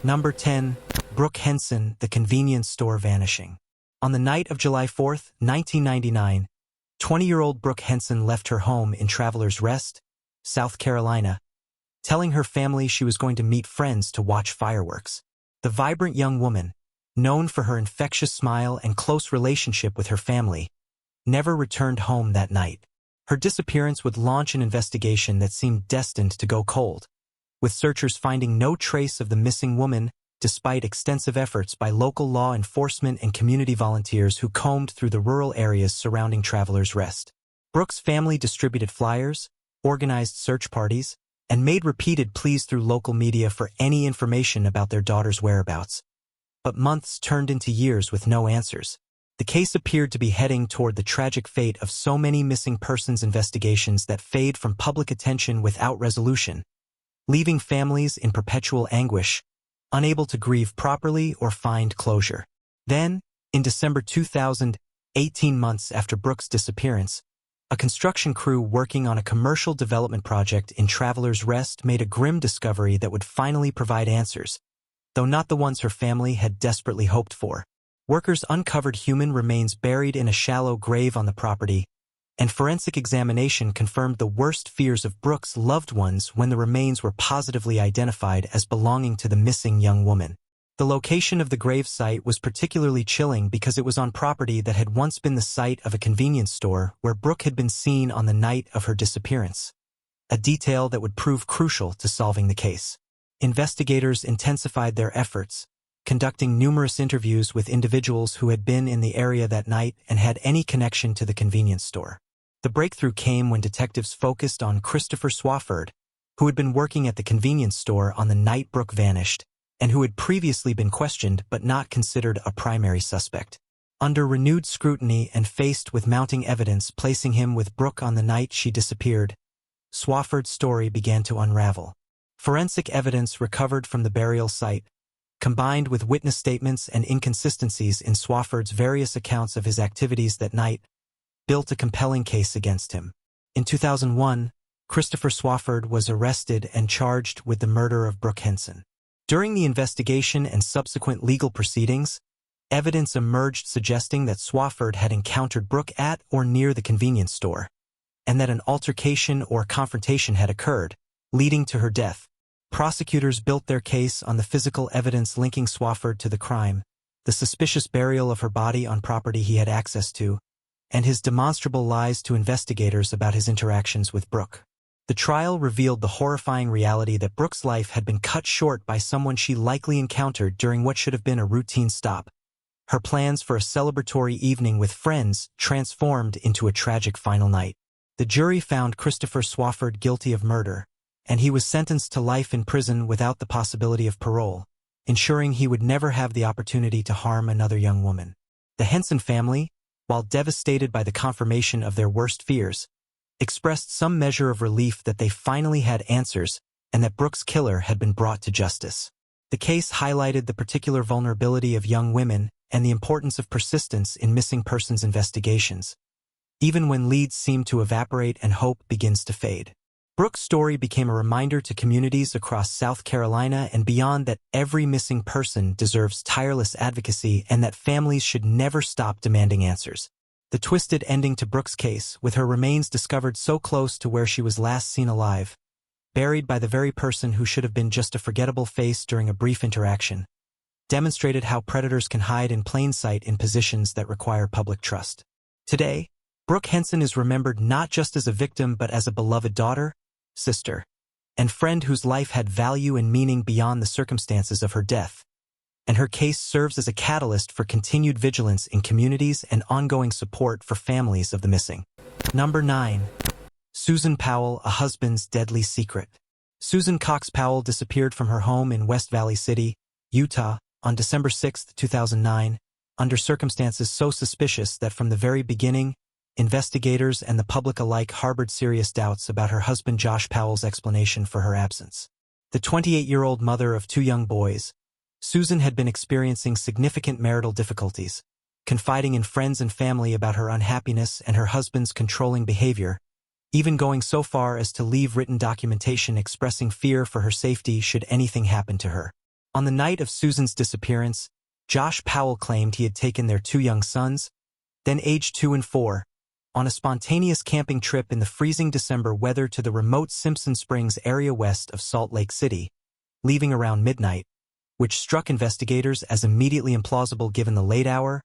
Number 10. Brooke Henson, the convenience store vanishing. On the night of July 4, 1999, 20-year-old Brooke Henson left her home in Travelers Rest, South Carolina, telling her family she was going to meet friends to watch fireworks. The vibrant young woman, known for her infectious smile and close relationship with her family, never returned home that night. Her disappearance would launch an investigation that seemed destined to go cold, with searchers finding no trace of the missing woman despite extensive efforts by local law enforcement and community volunteers who combed through the rural areas surrounding Travelers Rest. Brooke's family distributed flyers, organized search parties, and made repeated pleas through local media for any information about their daughter's whereabouts. But months turned into years with no answers. The case appeared to be heading toward the tragic fate of so many missing persons investigations that fade from public attention without resolution, leaving families in perpetual anguish, unable to grieve properly or find closure. Then, in December 2000, 18 months after Brooke's disappearance, a construction crew working on a commercial development project in Travelers Rest made a grim discovery that would finally provide answers, though not the ones her family had desperately hoped for. Workers uncovered human remains buried in a shallow grave on the property, and forensic examination confirmed the worst fears of Brooke's loved ones when the remains were positively identified as belonging to the missing young woman. The location of the grave site was particularly chilling because it was on property that had once been the site of a convenience store where Brooke had been seen on the night of her disappearance, a detail that would prove crucial to solving the case. Investigators intensified their efforts, conducting numerous interviews with individuals who had been in the area that night and had any connection to the convenience store. The breakthrough came when detectives focused on Christopher Swafford, who had been working at the convenience store on the night Brooke vanished, and who had previously been questioned but not considered a primary suspect. Under renewed scrutiny and faced with mounting evidence placing him with Brooke on the night she disappeared, Swafford's story began to unravel. Forensic evidence recovered from the burial site, combined with witness statements and inconsistencies in Swafford's various accounts of his activities that night, built a compelling case against him. In 2001, Christopher Swafford was arrested and charged with the murder of Brooke Henson. During the investigation and subsequent legal proceedings, evidence emerged suggesting that Swafford had encountered Brooke at or near the convenience store, and that an altercation or confrontation had occurred, leading to her death. Prosecutors built their case on the physical evidence linking Swafford to the crime, the suspicious burial of her body on property he had access to, and his demonstrable lies to investigators about his interactions with Brooke. The trial revealed the horrifying reality that Brooke's life had been cut short by someone she likely encountered during what should have been a routine stop. Her plans for a celebratory evening with friends transformed into a tragic final night. The jury found Christopher Swafford guilty of murder, and he was sentenced to life in prison without the possibility of parole, ensuring he would never have the opportunity to harm another young woman. The Henson family, while devastated by the confirmation of their worst fears, expressed some measure of relief that they finally had answers and that Brooke's killer had been brought to justice. The case highlighted the particular vulnerability of young women and the importance of persistence in missing persons investigations, even when leads seem to evaporate and hope begins to fade. Brooke's story became a reminder to communities across South Carolina and beyond that every missing person deserves tireless advocacy and that families should never stop demanding answers. The twisted ending to Brooke's case, with her remains discovered so close to where she was last seen alive, buried by the very person who should have been just a forgettable face during a brief interaction, demonstrated how predators can hide in plain sight in positions that require public trust. Today, Brooke Henson is remembered not just as a victim but as a beloved daughter, sister, and friend whose life had value and meaning beyond the circumstances of her death, and her case serves as a catalyst for continued vigilance in communities and ongoing support for families of the missing. Number 9. Susan Powell, a husband's deadly secret. Susan Cox Powell disappeared from her home in West Valley City, Utah, on December 6, 2009, under circumstances so suspicious that from the very beginning, investigators and the public alike harbored serious doubts about her husband Josh Powell's explanation for her absence. The 28-year-old mother of 2 young boys, Susan had been experiencing significant marital difficulties, confiding in friends and family about her unhappiness and her husband's controlling behavior, even going so far as to leave written documentation expressing fear for her safety should anything happen to her. On the night of Susan's disappearance, Josh Powell claimed he had taken their two young sons, then aged 2 and 4, on a spontaneous camping trip in the freezing December weather to the remote Simpson Springs area west of Salt Lake City, leaving around midnight, which struck investigators as immediately implausible given the late hour,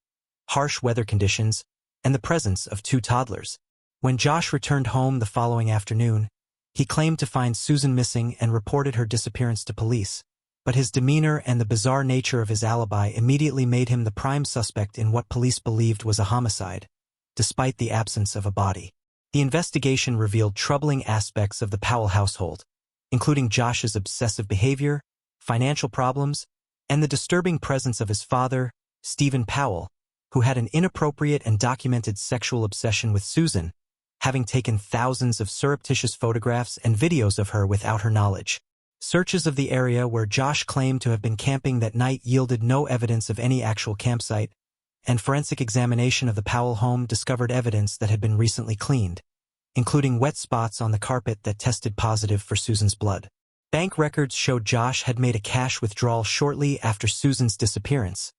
harsh weather conditions, and the presence of two toddlers. When Josh returned home the following afternoon, he claimed to find Susan missing and reported her disappearance to police. But his demeanor and the bizarre nature of his alibi immediately made him the prime suspect in what police believed was a homicide, despite the absence of a body. The investigation revealed troubling aspects of the Powell household, including Josh's obsessive behavior, financial problems, and the disturbing presence of his father, Stephen Powell, who had an inappropriate and documented sexual obsession with Susan, having taken thousands of surreptitious photographs and videos of her without her knowledge. Searches of the area where Josh claimed to have been camping that night yielded no evidence of any actual campsite, and forensic examination of the Powell home discovered evidence that had been recently cleaned, including wet spots on the carpet that tested positive for Susan's blood. Bank records showed Josh had made a cash withdrawal shortly after Susan's disappearance,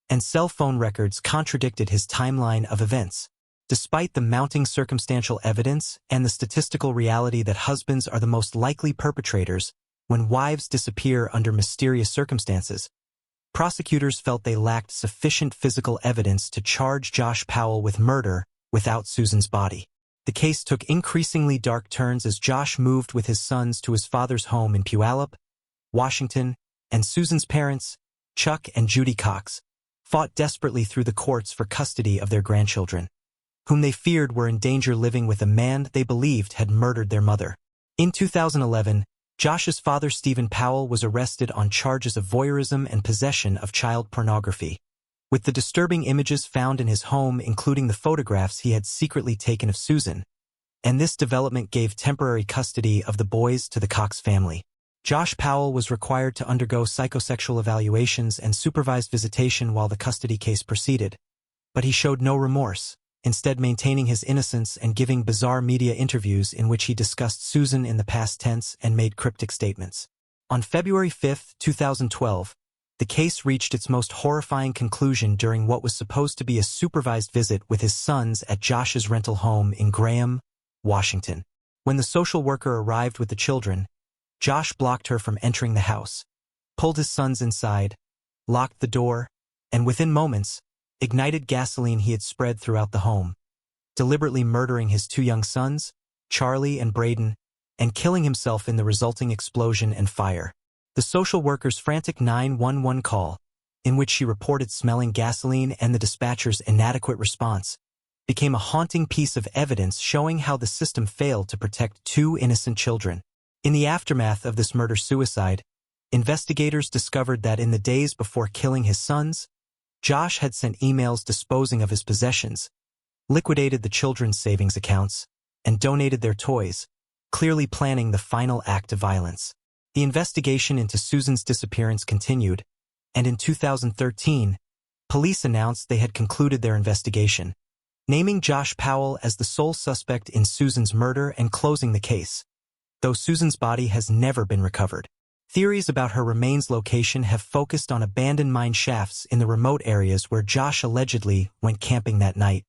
and cell phone records contradicted his timeline of events. Despite the mounting circumstantial evidence and the statistical reality that husbands are the most likely perpetrators when wives disappear under mysterious circumstances, prosecutors felt they lacked sufficient physical evidence to charge Josh Powell with murder without Susan's body. The case took increasingly dark turns as Josh moved with his sons to his father's home in Puyallup, Washington, and Susan's parents, Chuck and Judy Cox, fought desperately through the courts for custody of their grandchildren, whom they feared were in danger living with a man they believed had murdered their mother. In 2011, Josh's father Stephen Powell was arrested on charges of voyeurism and possession of child pornography, with the disturbing images found in his home including the photographs he had secretly taken of Susan, and this development gave temporary custody of the boys to the Cox family. Josh Powell was required to undergo psychosexual evaluations and supervised visitation while the custody case proceeded, but he showed no remorse, instead maintaining his innocence and giving bizarre media interviews in which he discussed Susan in the past tense and made cryptic statements. On February 5, 2012, the case reached its most horrifying conclusion during what was supposed to be a supervised visit with his sons at Josh's rental home in Graham, Washington. When the social worker arrived with the children, Josh blocked her from entering the house, pulled his sons inside, locked the door, and within moments, ignited gasoline he had spread throughout the home, deliberately murdering his two young sons, Charlie and Braden, and killing himself in the resulting explosion and fire. The social worker's frantic 911 call, in which she reported smelling gasoline and the dispatcher's inadequate response, became a haunting piece of evidence showing how the system failed to protect two innocent children. In the aftermath of this murder-suicide, investigators discovered that in the days before killing his sons, Josh had sent emails disposing of his possessions, liquidated the children's savings accounts, and donated their toys, clearly planning the final act of violence. The investigation into Susan's disappearance continued, and in 2013, police announced they had concluded their investigation, naming Josh Powell as the sole suspect in Susan's murder and closing the case, though Susan's body has never been recovered. Theories about her remains location have focused on abandoned mine shafts in the remote areas where Josh allegedly went camping that night,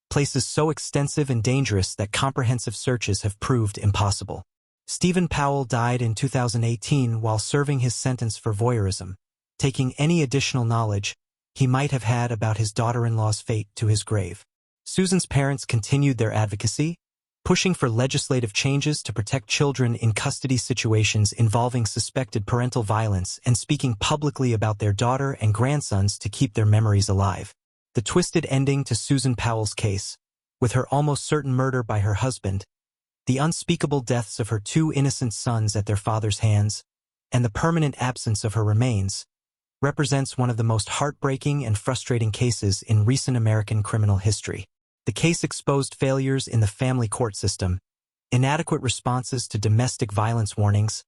places so extensive and dangerous that comprehensive searches have proved impossible. Stephen Powell died in 2018 while serving his sentence for voyeurism, taking any additional knowledge he might have had about his daughter-in-law's fate to his grave. Susan's parents continued their advocacy, pushing for legislative changes to protect children in custody situations involving suspected parental violence and speaking publicly about their daughter and grandsons to keep their memories alive. The twisted ending to Susan Powell's case, with her almost certain murder by her husband, the unspeakable deaths of her two innocent sons at their father's hands, and the permanent absence of her remains, represents one of the most heartbreaking and frustrating cases in recent American criminal history. The case exposed failures in the family court system, inadequate responses to domestic violence warnings,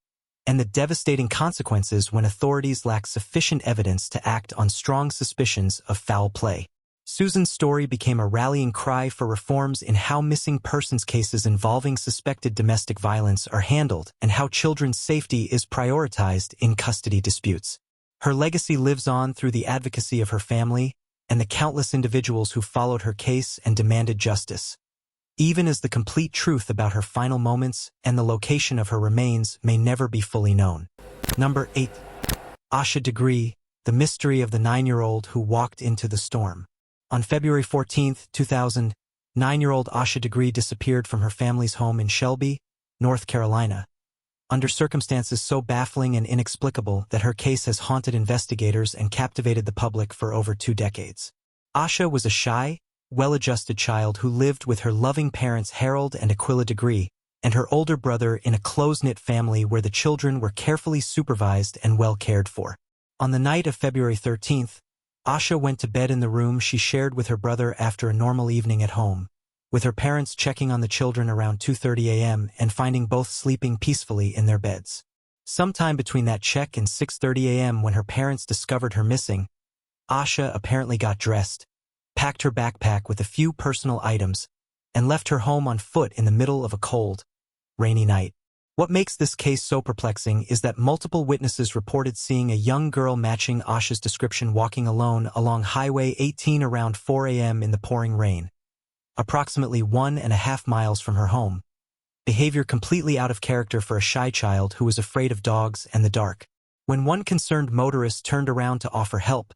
and the devastating consequences when authorities lack sufficient evidence to act on strong suspicions of foul play. Susan's story became a rallying cry for reforms in how missing persons cases involving suspected domestic violence are handled and how children's safety is prioritized in custody disputes. Her legacy lives on through the advocacy of her family and the countless individuals who followed her case and demanded justice, even as the complete truth about her final moments and the location of her remains may never be fully known. Number 8. Asha Degree, the mystery of the 9-year-old who walked into the storm. On February 14, 2000, 9-year-old Asha Degree disappeared from her family's home in Shelby, North Carolina, under circumstances so baffling and inexplicable that her case has haunted investigators and captivated the public for over 2 decades. Asha was a shy, well-adjusted child who lived with her loving parents Harold and Aquila Degree and her older brother in a close-knit family where the children were carefully supervised and well cared for. On the night of February 13th, Asha went to bed in the room she shared with her brother after a normal evening at home, with her parents checking on the children around 2:30 a.m. and finding both sleeping peacefully in their beds. Sometime between that check and 6:30 a.m. when her parents discovered her missing, Asha apparently got dressed, packed her backpack with a few personal items, and left her home on foot in the middle of a cold, rainy night. What makes this case so perplexing is that multiple witnesses reported seeing a young girl matching Asha's description walking alone along Highway 18 around 4 a.m. in the pouring rain, approximately 1.5 miles from her home, behavior completely out of character for a shy child who was afraid of dogs and the dark. When one concerned motorist turned around to offer help,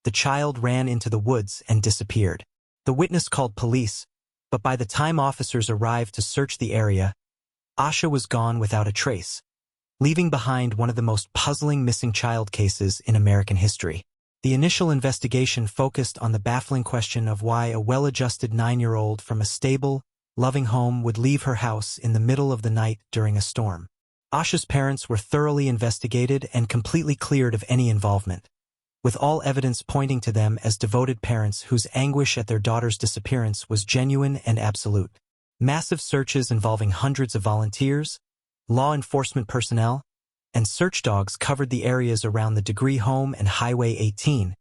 the child ran into the woods and disappeared. The witness called police, but by the time officers arrived to search the area, Asha was gone without a trace, leaving behind one of the most puzzling missing child cases in American history. The initial investigation focused on the baffling question of why a well-adjusted 9-year-old from a stable, loving home would leave her house in the middle of the night during a storm. Asha's parents were thoroughly investigated and completely cleared of any involvement, with all evidence pointing to them as devoted parents whose anguish at their daughter's disappearance was genuine and absolute. Massive searches involving hundreds of volunteers, law enforcement personnel, and search dogs covered the areas around the Degree home and Highway 18,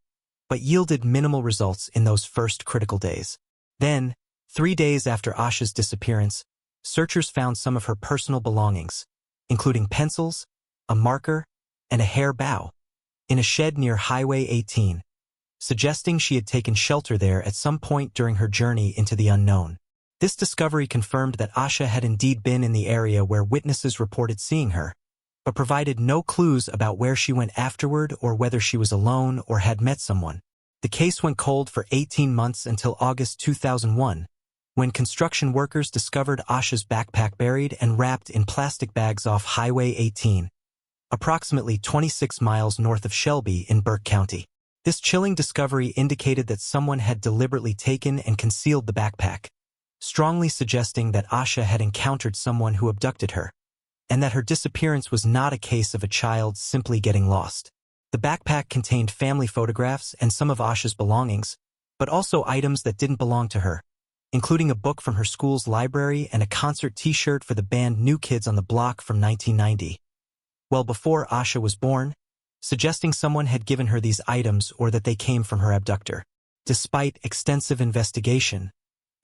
but yielded minimal results in those first critical days. Then, 3 days after Asha's disappearance, searchers found some of her personal belongings, including pencils, a marker, and a hair bow, in a shed near Highway 18, suggesting she had taken shelter there at some point during her journey into the unknown. This discovery confirmed that Asha had indeed been in the area where witnesses reported seeing her, but provided no clues about where she went afterward or whether she was alone or had met someone. The case went cold for 18 months until August 2001, when construction workers discovered Asha's backpack buried and wrapped in plastic bags off Highway 18, approximately 26 miles north of Shelby in Burke County. This chilling discovery indicated that someone had deliberately taken and concealed the backpack, strongly suggesting that Asha had encountered someone who abducted her, and that her disappearance was not a case of a child simply getting lost. The backpack contained family photographs and some of Asha's belongings, but also items that didn't belong to her, including a book from her school's library and a concert t-shirt for the band New Kids on the Block from 1990. Well before Asha was born, suggesting someone had given her these items or that they came from her abductor. Despite extensive investigation,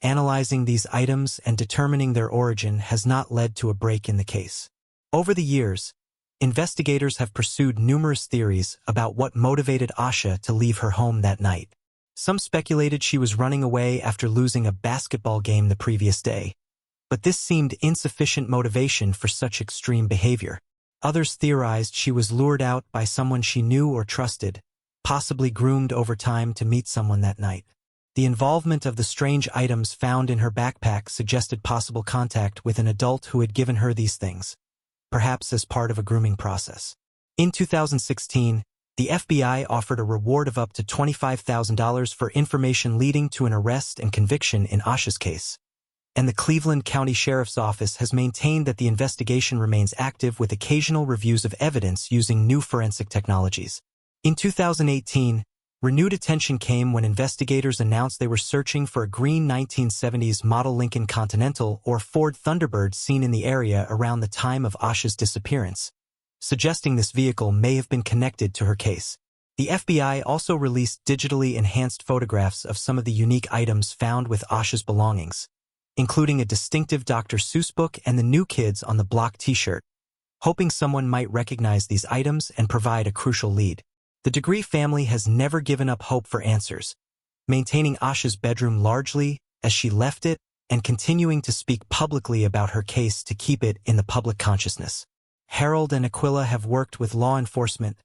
analyzing these items and determining their origin has not led to a break in the case. Over the years, investigators have pursued numerous theories about what motivated Asha to leave her home that night. Some speculated she was running away after losing a basketball game the previous day, but this seemed insufficient motivation for such extreme behavior. Others theorized she was lured out by someone she knew or trusted, possibly groomed over time to meet someone that night. The involvement of the strange items found in her backpack suggested possible contact with an adult who had given her these things, perhaps as part of a grooming process. In 2016, the FBI offered a reward of up to $25,000 for information leading to an arrest and conviction in Asha's case, and the Cleveland County Sheriff's Office has maintained that the investigation remains active with occasional reviews of evidence using new forensic technologies. In 2018, renewed attention came when investigators announced they were searching for a green 1970s model Lincoln Continental or Ford Thunderbird seen in the area around the time of Asha's disappearance, suggesting this vehicle may have been connected to her case. The FBI also released digitally enhanced photographs of some of the unique items found with Asha's belongings, including a distinctive Dr. Seuss book and the New Kids on the Block t-shirt, hoping someone might recognize these items and provide a crucial lead. The Degree family has never given up hope for answers, maintaining Asha's bedroom largely as she left it and continuing to speak publicly about her case to keep it in the public consciousness. Harold and Aquila have worked with law enforcement,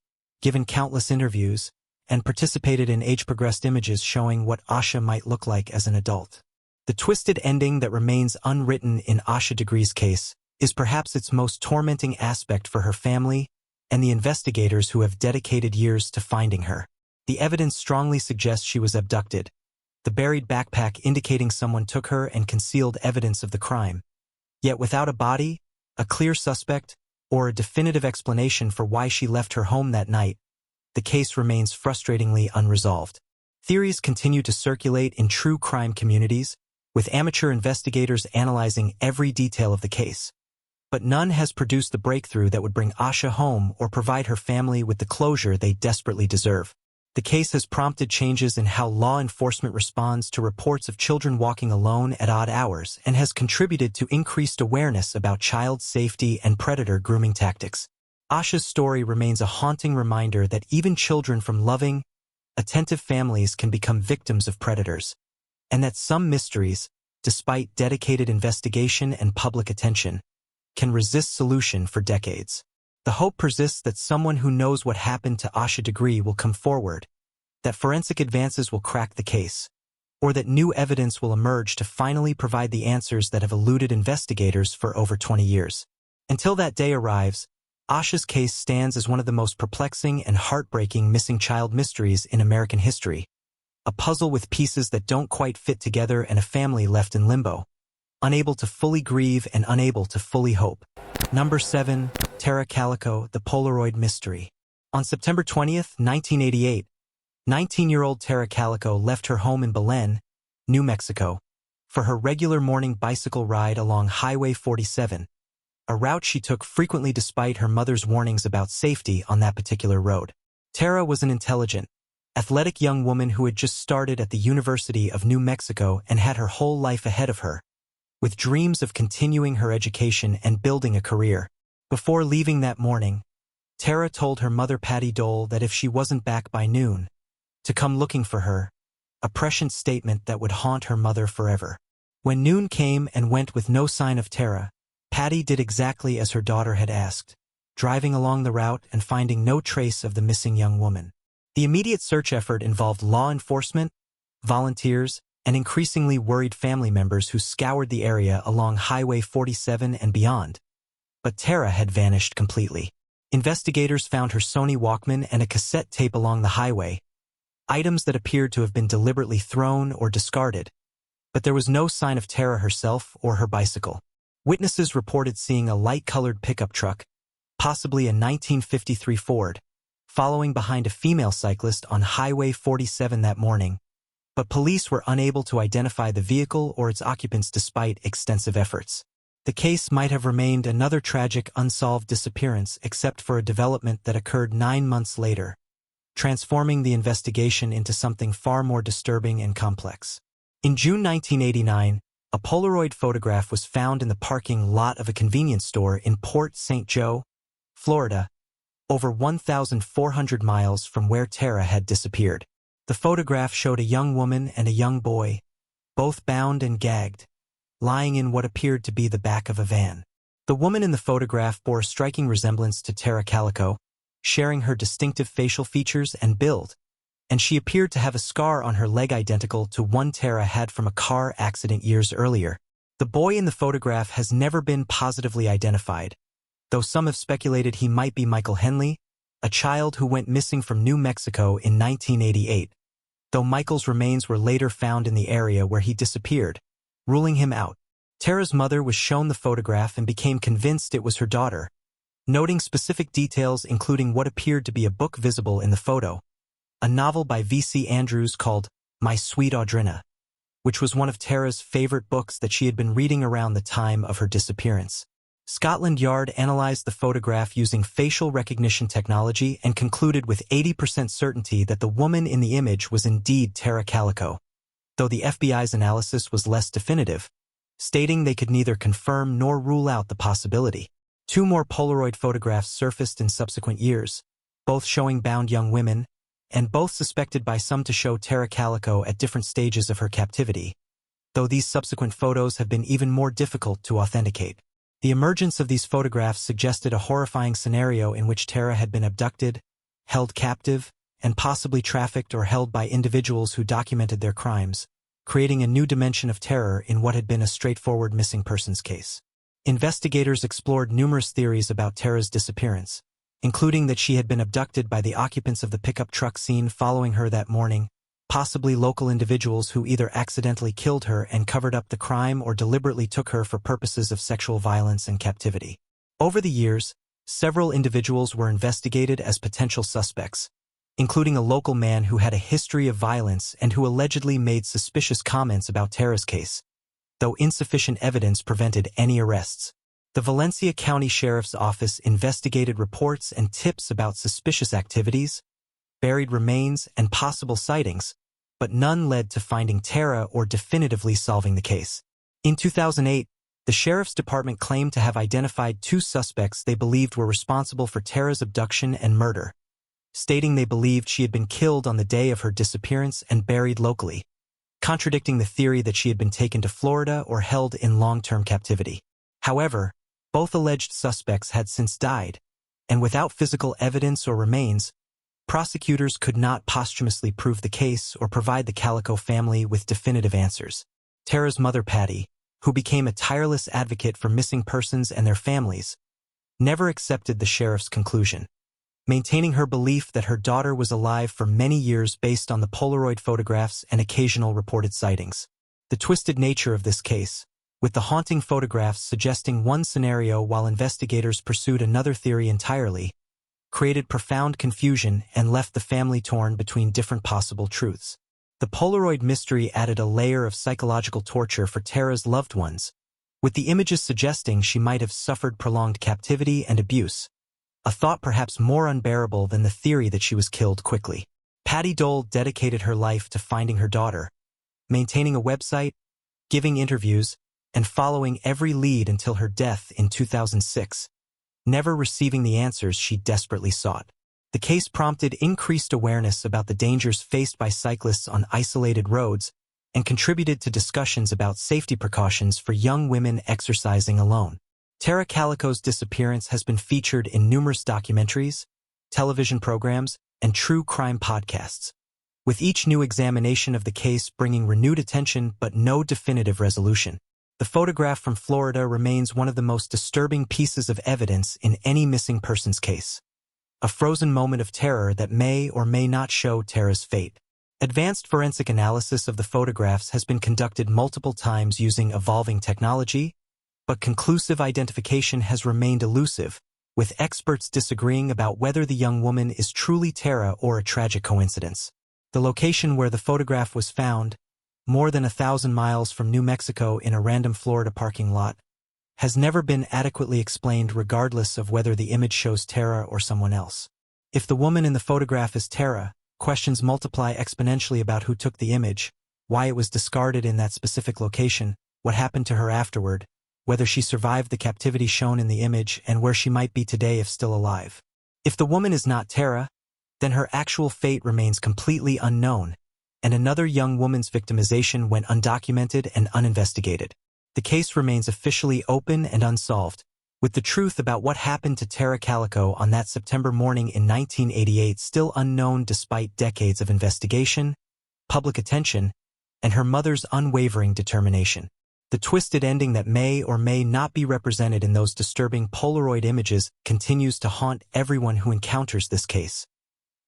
given countless interviews, and participated in age-progressed images showing what Asha might look like as an adult. The twisted ending that remains unwritten in Asha Degree's case is perhaps its most tormenting aspect for her family and the investigators who have dedicated years to finding her. The evidence strongly suggests she was abducted, the buried backpack indicating someone took her and concealed evidence of the crime. Yet without a body, a clear suspect, or a definitive explanation for why she left her home that night, the case remains frustratingly unresolved. Theories continue to circulate in true crime communities, with amateur investigators analyzing every detail of the case. But none has produced the breakthrough that would bring Asha home or provide her family with the closure they desperately deserve. The case has prompted changes in how law enforcement responds to reports of children walking alone at odd hours and has contributed to increased awareness about child safety and predator grooming tactics. Asha's story remains a haunting reminder that even children from loving, attentive families can become victims of predators, and that some mysteries, despite dedicated investigation and public attention, can resist solution for decades. The hope persists that someone who knows what happened to Asha Degree will come forward, that forensic advances will crack the case, or that new evidence will emerge to finally provide the answers that have eluded investigators for over 20 years. Until that day arrives, Asha's case stands as one of the most perplexing and heartbreaking missing child mysteries in American history, a puzzle with pieces that don't quite fit together and a family left in limbo, unable to fully grieve and unable to fully hope. Number 7. Tara Calico, the Polaroid Mystery. On September 20th, 1988, 19-year-old Tara Calico left her home in Belen, New Mexico, for her regular morning bicycle ride along Highway 47, a route she took frequently despite her mother's warnings about safety on that particular road. Tara was an intelligent, athletic young woman who had just started at the University of New Mexico and had her whole life ahead of her, with dreams of continuing her education and building a career. Before leaving that morning, Tara told her mother Patty Dole that if she wasn't back by noon, to come looking for her, a prescient statement that would haunt her mother forever. When noon came and went with no sign of Tara, Patty did exactly as her daughter had asked, driving along the route and finding no trace of the missing young woman. The immediate search effort involved law enforcement, volunteers, and increasingly worried family members who scoured the area along Highway 47 and beyond. But Tara had vanished completely. Investigators found her Sony Walkman and a cassette tape along the highway, items that appeared to have been deliberately thrown or discarded. But there was no sign of Tara herself or her bicycle. Witnesses reported seeing a light-colored pickup truck, possibly a 1953 Ford, following behind a female cyclist on Highway 47 that morning, but police were unable to identify the vehicle or its occupants despite extensive efforts. The case might have remained another tragic unsolved disappearance except for a development that occurred 9 months later, transforming the investigation into something far more disturbing and complex. In June 1989, a Polaroid photograph was found in the parking lot of a convenience store in Port St. Joe, Florida, over 1,400 miles from where Tara had disappeared. The photograph showed a young woman and a young boy, both bound and gagged, lying in what appeared to be the back of a van. The woman in the photograph bore a striking resemblance to Tara Calico, sharing her distinctive facial features and build, and she appeared to have a scar on her leg identical to one Tara had from a car accident years earlier. The boy in the photograph has never been positively identified, though some have speculated he might be Michael Henley, a child who went missing from New Mexico in 1988, though Michael's remains were later found in the area where he disappeared, ruling him out. Tara's mother was shown the photograph and became convinced it was her daughter, noting specific details including what appeared to be a book visible in the photo, a novel by V.C. Andrews called My Sweet Audrina, which was one of Tara's favorite books that she had been reading around the time of her disappearance. Scotland Yard analyzed the photograph using facial recognition technology and concluded with 80% certainty that the woman in the image was indeed Tara Calico, though the FBI's analysis was less definitive, stating they could neither confirm nor rule out the possibility. 2 more Polaroid photographs surfaced in subsequent years, both showing bound young women, and both suspected by some to show Tara Calico at different stages of her captivity, though these subsequent photos have been even more difficult to authenticate. The emergence of these photographs suggested a horrifying scenario in which Tara had been abducted, held captive, and possibly trafficked or held by individuals who documented their crimes, creating a new dimension of terror in what had been a straightforward missing persons case. Investigators explored numerous theories about Tara's disappearance, including that she had been abducted by the occupants of the pickup truck seen following her that morning, possibly local individuals who either accidentally killed her and covered up the crime or deliberately took her for purposes of sexual violence and captivity. Over the years, several individuals were investigated as potential suspects, including a local man who had a history of violence and who allegedly made suspicious comments about Tara's case, though insufficient evidence prevented any arrests. The Valencia County Sheriff's Office investigated reports and tips about suspicious activities, buried remains, and possible sightings, but none led to finding Tara or definitively solving the case. In 2008, the Sheriff's Department claimed to have identified 2 suspects they believed were responsible for Tara's abduction and murder, stating they believed she had been killed on the day of her disappearance and buried locally, contradicting the theory that she had been taken to Florida or held in long-term captivity. However, both alleged suspects had since died, and without physical evidence or remains, prosecutors could not posthumously prove the case or provide the Calico family with definitive answers. Tara's mother, Patty, who became a tireless advocate for missing persons and their families, never accepted the sheriff's conclusion, maintaining her belief that her daughter was alive for many years based on the Polaroid photographs and occasional reported sightings. The twisted nature of this case, with the haunting photographs suggesting one scenario while investigators pursued another theory entirely, created profound confusion and left the family torn between different possible truths. The Polaroid mystery added a layer of psychological torture for Tara's loved ones, with the images suggesting she might have suffered prolonged captivity and abuse, a thought perhaps more unbearable than the theory that she was killed quickly. Patty Dole dedicated her life to finding her daughter, maintaining a website, giving interviews, and following every lead until her death in 2006, never receiving the answers she desperately sought. The case prompted increased awareness about the dangers faced by cyclists on isolated roads and contributed to discussions about safety precautions for young women exercising alone. Tara Calico's disappearance has been featured in numerous documentaries, television programs, and true crime podcasts, with each new examination of the case bringing renewed attention but no definitive resolution. The photograph from Florida remains one of the most disturbing pieces of evidence in any missing persons case, a frozen moment of terror that may or may not show Tara's fate. Advanced forensic analysis of the photographs has been conducted multiple times using evolving technology, but conclusive identification has remained elusive, with experts disagreeing about whether the young woman is truly Tara or a tragic coincidence. The location where the photograph was found, more than 1,000 miles from New Mexico in a random Florida parking lot, has never been adequately explained regardless of whether the image shows Tara or someone else. If the woman in the photograph is Tara, questions multiply exponentially about who took the image, why it was discarded in that specific location, what happened to her afterward, whether she survived the captivity shown in the image, and where she might be today if still alive. If the woman is not Tara, then her actual fate remains completely unknown, and another young woman's victimization went undocumented and uninvestigated. The case remains officially open and unsolved, with the truth about what happened to Tara Calico on that September morning in 1988 still unknown despite decades of investigation, public attention, and her mother's unwavering determination. The twisted ending that may or may not be represented in those disturbing Polaroid images continues to haunt everyone who encounters this case.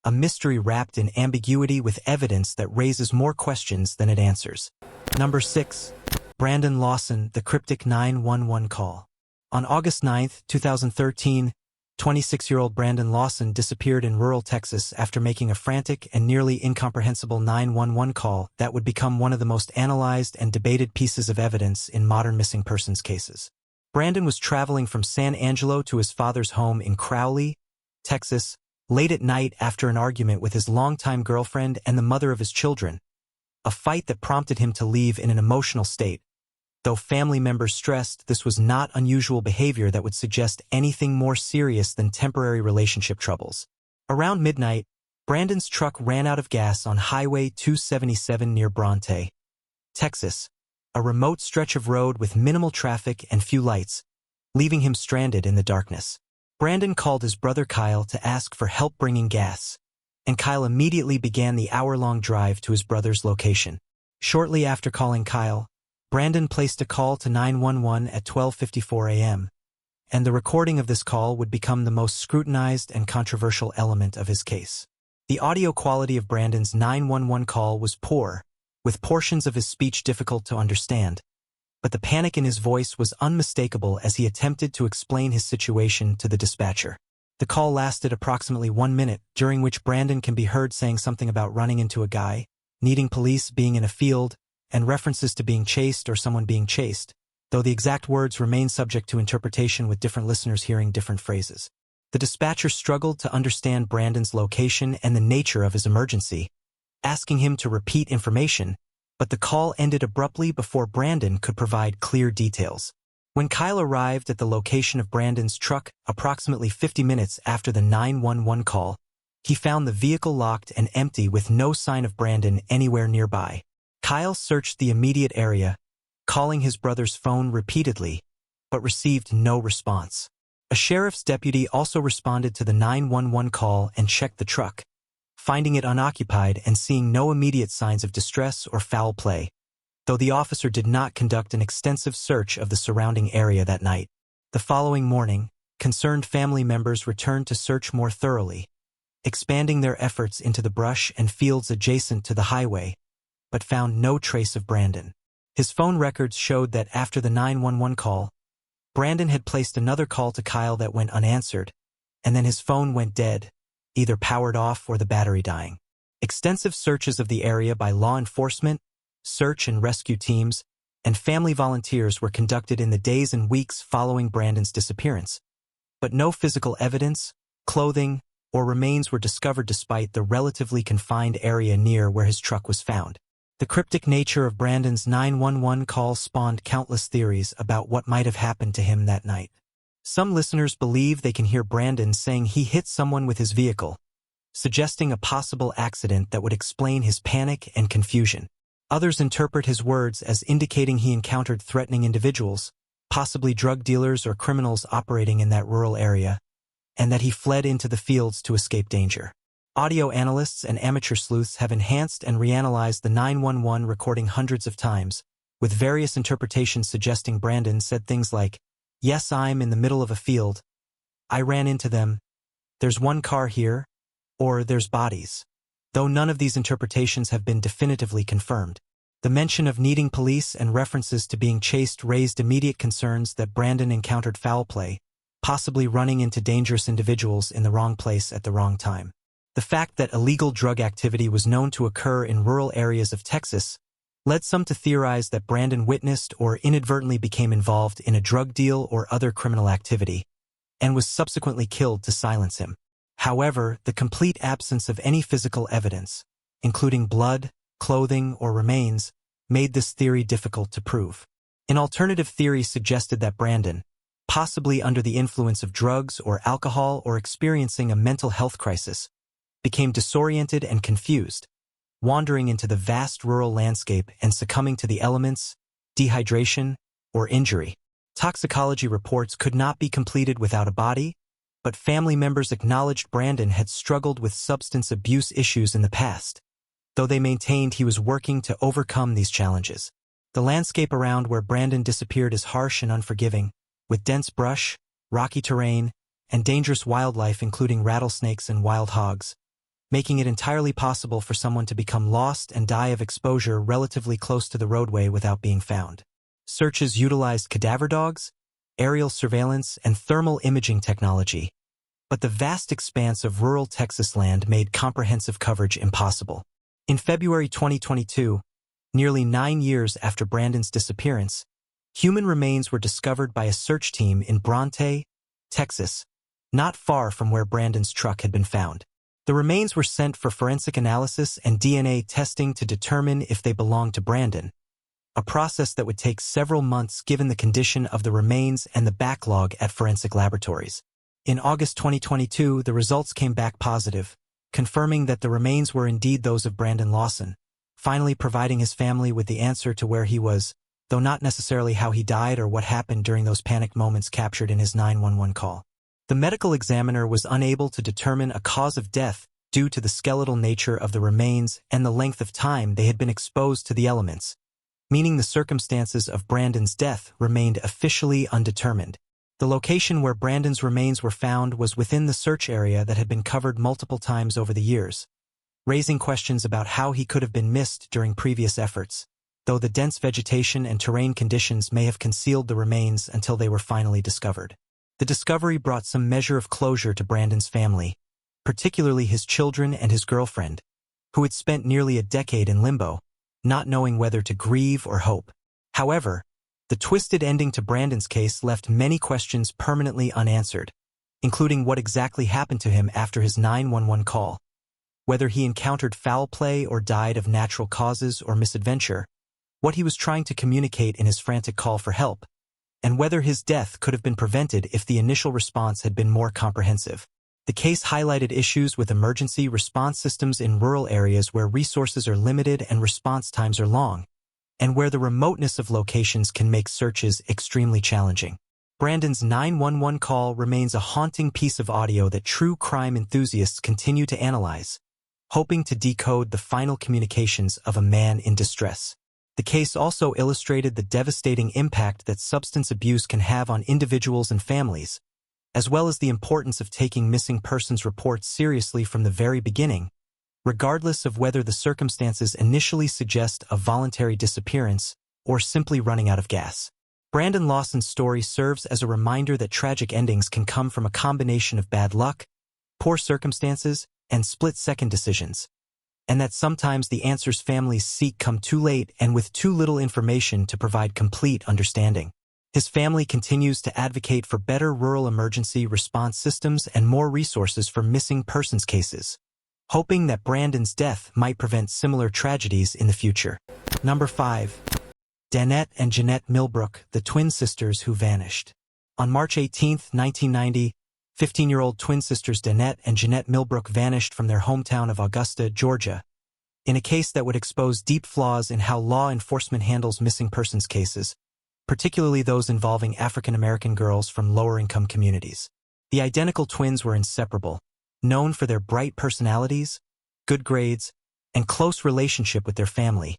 A mystery wrapped in ambiguity with evidence that raises more questions than it answers. Number 6. Brandon Lawson, the cryptic 911 call. On August 9, 2013, 26-year-old Brandon Lawson disappeared in rural Texas after making a frantic and nearly incomprehensible 911 call that would become one of the most analyzed and debated pieces of evidence in modern missing persons cases. Brandon was traveling from San Angelo to his father's home in Crowley, Texas, late at night after an argument with his longtime girlfriend and the mother of his children, a fight that prompted him to leave in an emotional state. Though family members stressed this was not unusual behavior that would suggest anything more serious than temporary relationship troubles. Around midnight, Brandon's truck ran out of gas on Highway 277 near Bronte, Texas, a remote stretch of road with minimal traffic and few lights, leaving him stranded in the darkness. Brandon called his brother Kyle to ask for help bringing gas, and Kyle immediately began the hour-long drive to his brother's location. Shortly after calling Kyle, Brandon placed a call to 911 at 12:54 a.m., and the recording of this call would become the most scrutinized and controversial element of his case. The audio quality of Brandon's 911 call was poor, with portions of his speech difficult to understand, but the panic in his voice was unmistakable as he attempted to explain his situation to the dispatcher. The call lasted approximately 1 minute, during which Brandon can be heard saying something about running into a guy, needing police, being in a field, and references to being chased or someone being chased, though the exact words remain subject to interpretation with different listeners hearing different phrases. The dispatcher struggled to understand Brandon's location and the nature of his emergency, asking him to repeat information, but the call ended abruptly before Brandon could provide clear details. When Kyle arrived at the location of Brandon's truck approximately 50 minutes after the 911 call, he found the vehicle locked and empty with no sign of Brandon anywhere nearby. Kyle searched the immediate area, calling his brother's phone repeatedly, but received no response. A sheriff's deputy also responded to the 911 call and checked the truck, finding it unoccupied and seeing no immediate signs of distress or foul play, though the officer did not conduct an extensive search of the surrounding area that night. The following morning, concerned family members returned to search more thoroughly, expanding their efforts into the brush and fields adjacent to the highway, but found no trace of Brandon. His phone records showed that after the 911 call, Brandon had placed another call to Kyle that went unanswered, and then his phone went dead, either powered off or the battery dying. Extensive searches of the area by law enforcement, search and rescue teams, and family volunteers were conducted in the days and weeks following Brandon's disappearance, but no physical evidence, clothing, or remains were discovered despite the relatively confined area near where his truck was found. The cryptic nature of Brandon's 911 call spawned countless theories about what might have happened to him that night. Some listeners believe they can hear Brandon saying he hit someone with his vehicle, suggesting a possible accident that would explain his panic and confusion. Others interpret his words as indicating he encountered threatening individuals, possibly drug dealers or criminals operating in that rural area, and that he fled into the fields to escape danger. Audio analysts and amateur sleuths have enhanced and reanalyzed the 911 recording hundreds of times, with various interpretations suggesting Brandon said things like, "Yes, I'm in the middle of a field. I ran into them. There's one car here," or "There's bodies," though none of these interpretations have been definitively confirmed. The mention of needing police and references to being chased raised immediate concerns that Brandon encountered foul play, possibly running into dangerous individuals in the wrong place at the wrong time. The fact that illegal drug activity was known to occur in rural areas of Texas led some to theorize that Brandon witnessed or inadvertently became involved in a drug deal or other criminal activity, and was subsequently killed to silence him. However, the complete absence of any physical evidence, including blood, clothing, or remains, made this theory difficult to prove. An alternative theory suggested that Brandon, possibly under the influence of drugs or alcohol or experiencing a mental health crisis, became disoriented and confused, wandering into the vast rural landscape and succumbing to the elements, dehydration, or injury. Toxicology reports could not be completed without a body, but family members acknowledged Brandon had struggled with substance abuse issues in the past, though they maintained he was working to overcome these challenges. The landscape around where Brandon disappeared is harsh and unforgiving, with dense brush, rocky terrain, and dangerous wildlife including rattlesnakes and wild hogs, making it entirely possible for someone to become lost and die of exposure relatively close to the roadway without being found. Searches utilized cadaver dogs, aerial surveillance, and thermal imaging technology, but the vast expanse of rural Texas land made comprehensive coverage impossible. In February 2022, nearly 9 years after Brandon's disappearance, human remains were discovered by a search team in Bronte, Texas, not far from where Brandon's truck had been found. The remains were sent for forensic analysis and DNA testing to determine if they belonged to Brandon, a process that would take several months given the condition of the remains and the backlog at forensic laboratories. In August 2022, the results came back positive, confirming that the remains were indeed those of Brandon Lawson, finally providing his family with the answer to where he was, though not necessarily how he died or what happened during those panicked moments captured in his 911 call. The medical examiner was unable to determine a cause of death due to the skeletal nature of the remains and the length of time they had been exposed to the elements, meaning the circumstances of Brandon's death remained officially undetermined. The location where Brandon's remains were found was within the search area that had been covered multiple times over the years, raising questions about how he could have been missed during previous efforts, though the dense vegetation and terrain conditions may have concealed the remains until they were finally discovered. The discovery brought some measure of closure to Brandon's family, particularly his children and his girlfriend, who had spent nearly a decade in limbo, not knowing whether to grieve or hope. However, the twisted ending to Brandon's case left many questions permanently unanswered, including what exactly happened to him after his 911 call, whether he encountered foul play or died of natural causes or misadventure, what he was trying to communicate in his frantic call for help, and whether his death could have been prevented if the initial response had been more comprehensive. The case highlighted issues with emergency response systems in rural areas where resources are limited and response times are long, and where the remoteness of locations can make searches extremely challenging. Brandon's 911 call remains a haunting piece of audio that true crime enthusiasts continue to analyze, hoping to decode the final communications of a man in distress. The case also illustrated the devastating impact that substance abuse can have on individuals and families, as well as the importance of taking missing persons reports seriously from the very beginning, regardless of whether the circumstances initially suggest a voluntary disappearance or simply running out of gas. Brandon Lawson's story serves as a reminder that tragic endings can come from a combination of bad luck, poor circumstances, and split-second decisions, and that sometimes the answers families seek come too late and with too little information to provide complete understanding. His family continues to advocate for better rural emergency response systems and more resources for missing persons cases, hoping that Brandon's death might prevent similar tragedies in the future. Number 5. Danette and Jeanette Millbrook, the twin sisters who vanished. On March 18, 1990, 15-year-old twin sisters Danette and Jeanette Millbrook vanished from their hometown of Augusta, Georgia, in a case that would expose deep flaws in how law enforcement handles missing persons cases, particularly those involving African-American girls from lower-income communities. The identical twins were inseparable, known for their bright personalities, good grades, and close relationship with their family,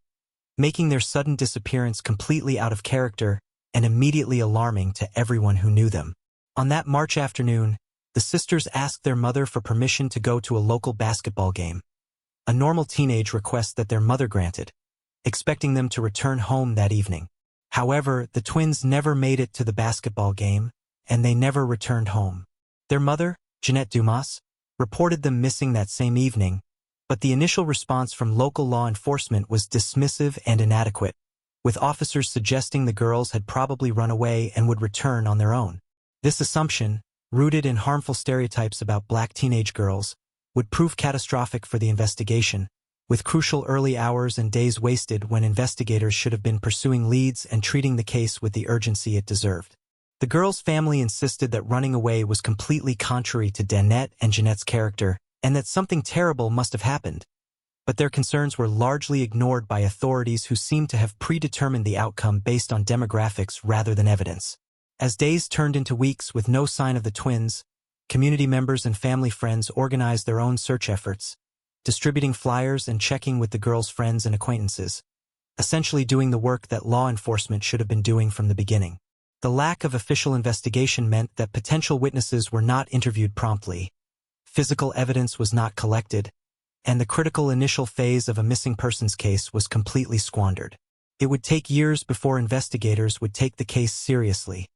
making their sudden disappearance completely out of character and immediately alarming to everyone who knew them. On that March afternoon, the sisters asked their mother for permission to go to a local basketball game, a normal teenage request that their mother granted, expecting them to return home that evening. However, the twins never made it to the basketball game, and they never returned home. Their mother, Jeanette Dumas, reported them missing that same evening, but the initial response from local law enforcement was dismissive and inadequate, with officers suggesting the girls had probably run away and would return on their own. This assumption, rooted in harmful stereotypes about black teenage girls, would prove catastrophic for the investigation, with crucial early hours and days wasted when investigators should have been pursuing leads and treating the case with the urgency it deserved. The girls' family insisted that running away was completely contrary to Danette and Jeanette's character, and that something terrible must have happened. But their concerns were largely ignored by authorities who seemed to have predetermined the outcome based on demographics rather than evidence. As days turned into weeks with no sign of the twins, community members and family friends organized their own search efforts, distributing flyers and checking with the girls' friends and acquaintances, essentially doing the work that law enforcement should have been doing from the beginning. The lack of official investigation meant that potential witnesses were not interviewed promptly, physical evidence was not collected, and the critical initial phase of a missing persons case was completely squandered. It would take years before investigators would take the case seriously,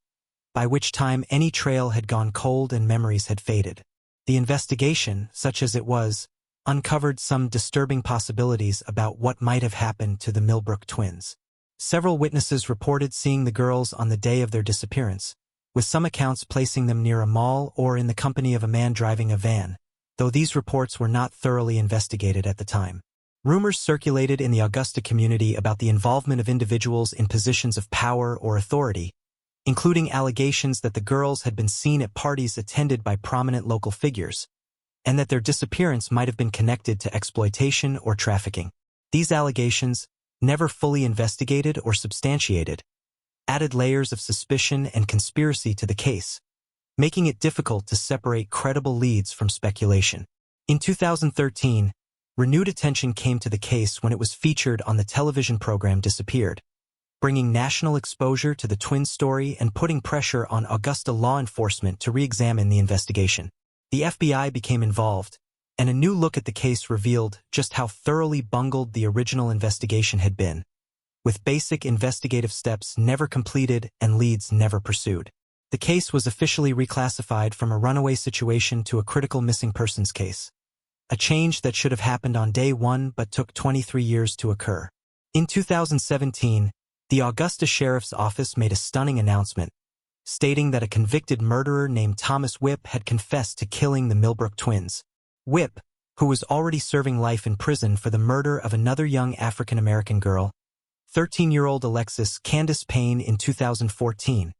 by which time any trail had gone cold and memories had faded. The investigation, such as it was, uncovered some disturbing possibilities about what might have happened to the Millbrook twins. Several witnesses reported seeing the girls on the day of their disappearance, with some accounts placing them near a mall or in the company of a man driving a van, though these reports were not thoroughly investigated at the time. Rumors circulated in the Augusta community about the involvement of individuals in positions of power or authority, including allegations that the girls had been seen at parties attended by prominent local figures, and that their disappearance might have been connected to exploitation or trafficking. These allegations, never fully investigated or substantiated, added layers of suspicion and conspiracy to the case, making it difficult to separate credible leads from speculation. In 2013, renewed attention came to the case when it was featured on the television program Disappeared, bringing national exposure to the twin story and putting pressure on Augusta law enforcement to re-examine the investigation. The FBI became involved, and a new look at the case revealed just how thoroughly bungled the original investigation had been, with basic investigative steps never completed and leads never pursued. The case was officially reclassified from a runaway situation to a critical missing persons case, a change that should have happened on day one but took 23 years to occur. In 2017, the Augusta Sheriff's Office made a stunning announcement, stating that a convicted murderer named Thomas Whipp had confessed to killing the Millbrook twins. Whipp, who was already serving life in prison for the murder of another young African-American girl, 13-year-old Alexis Candace Payne in 2014,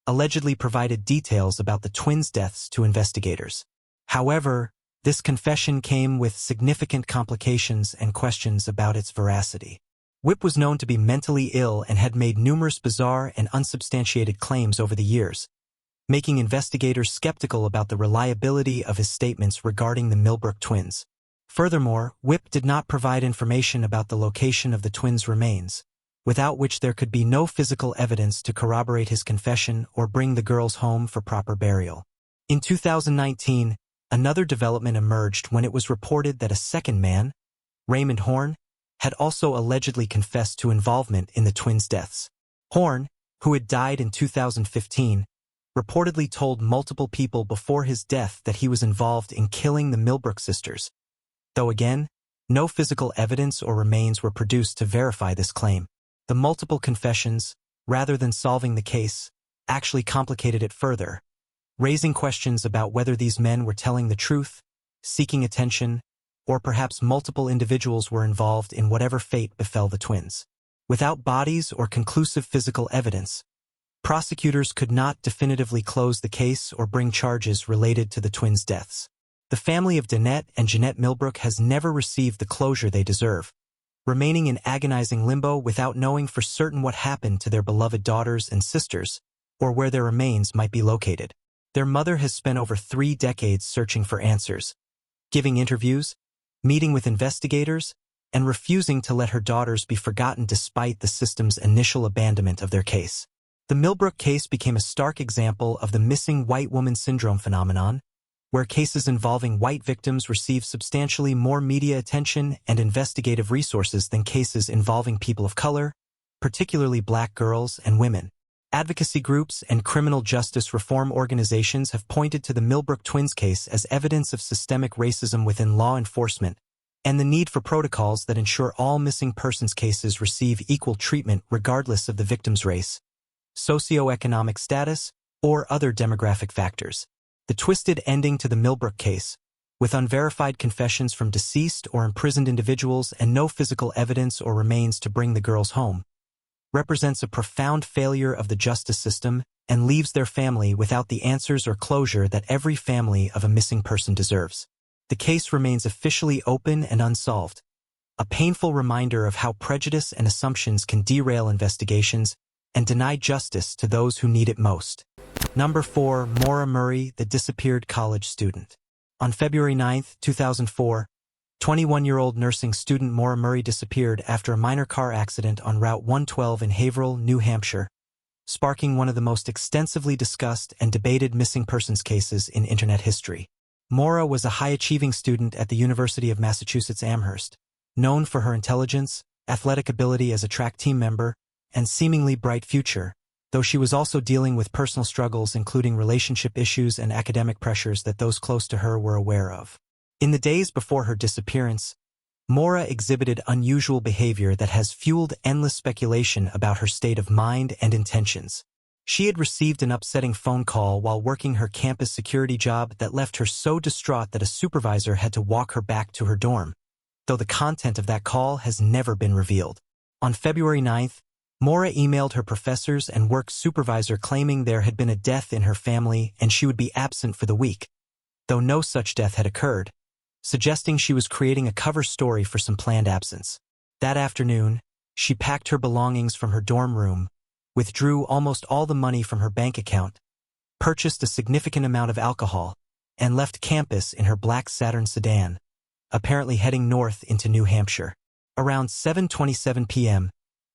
allegedly provided details about the twins' deaths to investigators. However, this confession came with significant complications and questions about its veracity. Whipp was known to be mentally ill and had made numerous bizarre and unsubstantiated claims over the years, making investigators skeptical about the reliability of his statements regarding the Millbrook twins. Furthermore, Whipp did not provide information about the location of the twins' remains, without which there could be no physical evidence to corroborate his confession or bring the girls home for proper burial. In 2019, another development emerged when it was reported that a second man, Raymond Horn, had also allegedly confessed to involvement in the twins' deaths. Horn, who had died in 2015, reportedly told multiple people before his death that he was involved in killing the Millbrook sisters, though again, no physical evidence or remains were produced to verify this claim. The multiple confessions, rather than solving the case, actually complicated it further, raising questions about whether these men were telling the truth, seeking attention, or perhaps multiple individuals were involved in whatever fate befell the twins. Without bodies or conclusive physical evidence, prosecutors could not definitively close the case or bring charges related to the twins' deaths. The family of Danette and Jeanette Millbrook has never received the closure they deserve, remaining in agonizing limbo without knowing for certain what happened to their beloved daughters and sisters, or where their remains might be located. Their mother has spent over 3 decades searching for answers, giving interviews, meeting with investigators, and refusing to let her daughters be forgotten despite the system's initial abandonment of their case. The Millbrook case became a stark example of the missing white woman syndrome phenomenon, where cases involving white victims receive substantially more media attention and investigative resources than cases involving people of color, particularly black girls and women. Advocacy groups and criminal justice reform organizations have pointed to the Millbrook twins case as evidence of systemic racism within law enforcement and the need for protocols that ensure all missing persons cases receive equal treatment regardless of the victim's race, socioeconomic status, or other demographic factors. The twisted ending to the Millbrook case, with unverified confessions from deceased or imprisoned individuals and no physical evidence or remains to bring the girls home, represents a profound failure of the justice system and leaves their family without the answers or closure that every family of a missing person deserves. The case remains officially open and unsolved, a painful reminder of how prejudice and assumptions can derail investigations and deny justice to those who need it most. Number 4. Maura Murray, the disappeared college student. On February 9, 2004, 21-year-old nursing student Maura Murray disappeared after a minor car accident on Route 112 in Haverhill, New Hampshire, sparking one of the most extensively discussed and debated missing persons cases in Internet history. Maura was a high-achieving student at the University of Massachusetts Amherst, known for her intelligence, athletic ability as a track team member, and seemingly bright future, though she was also dealing with personal struggles including relationship issues and academic pressures that those close to her were aware of. In the days before her disappearance, Maura exhibited unusual behavior that has fueled endless speculation about her state of mind and intentions. She had received an upsetting phone call while working her campus security job that left her so distraught that a supervisor had to walk her back to her dorm, though the content of that call has never been revealed. On February 9th, Maura emailed her professors and work supervisor claiming there had been a death in her family and she would be absent for the week, though no such death had occurred, suggesting she was creating a cover story for some planned absence. That afternoon, she packed her belongings from her dorm room, withdrew almost all the money from her bank account, purchased a significant amount of alcohol, and left campus in her black Saturn sedan, apparently heading north into New Hampshire. Around 7:27 p.m.,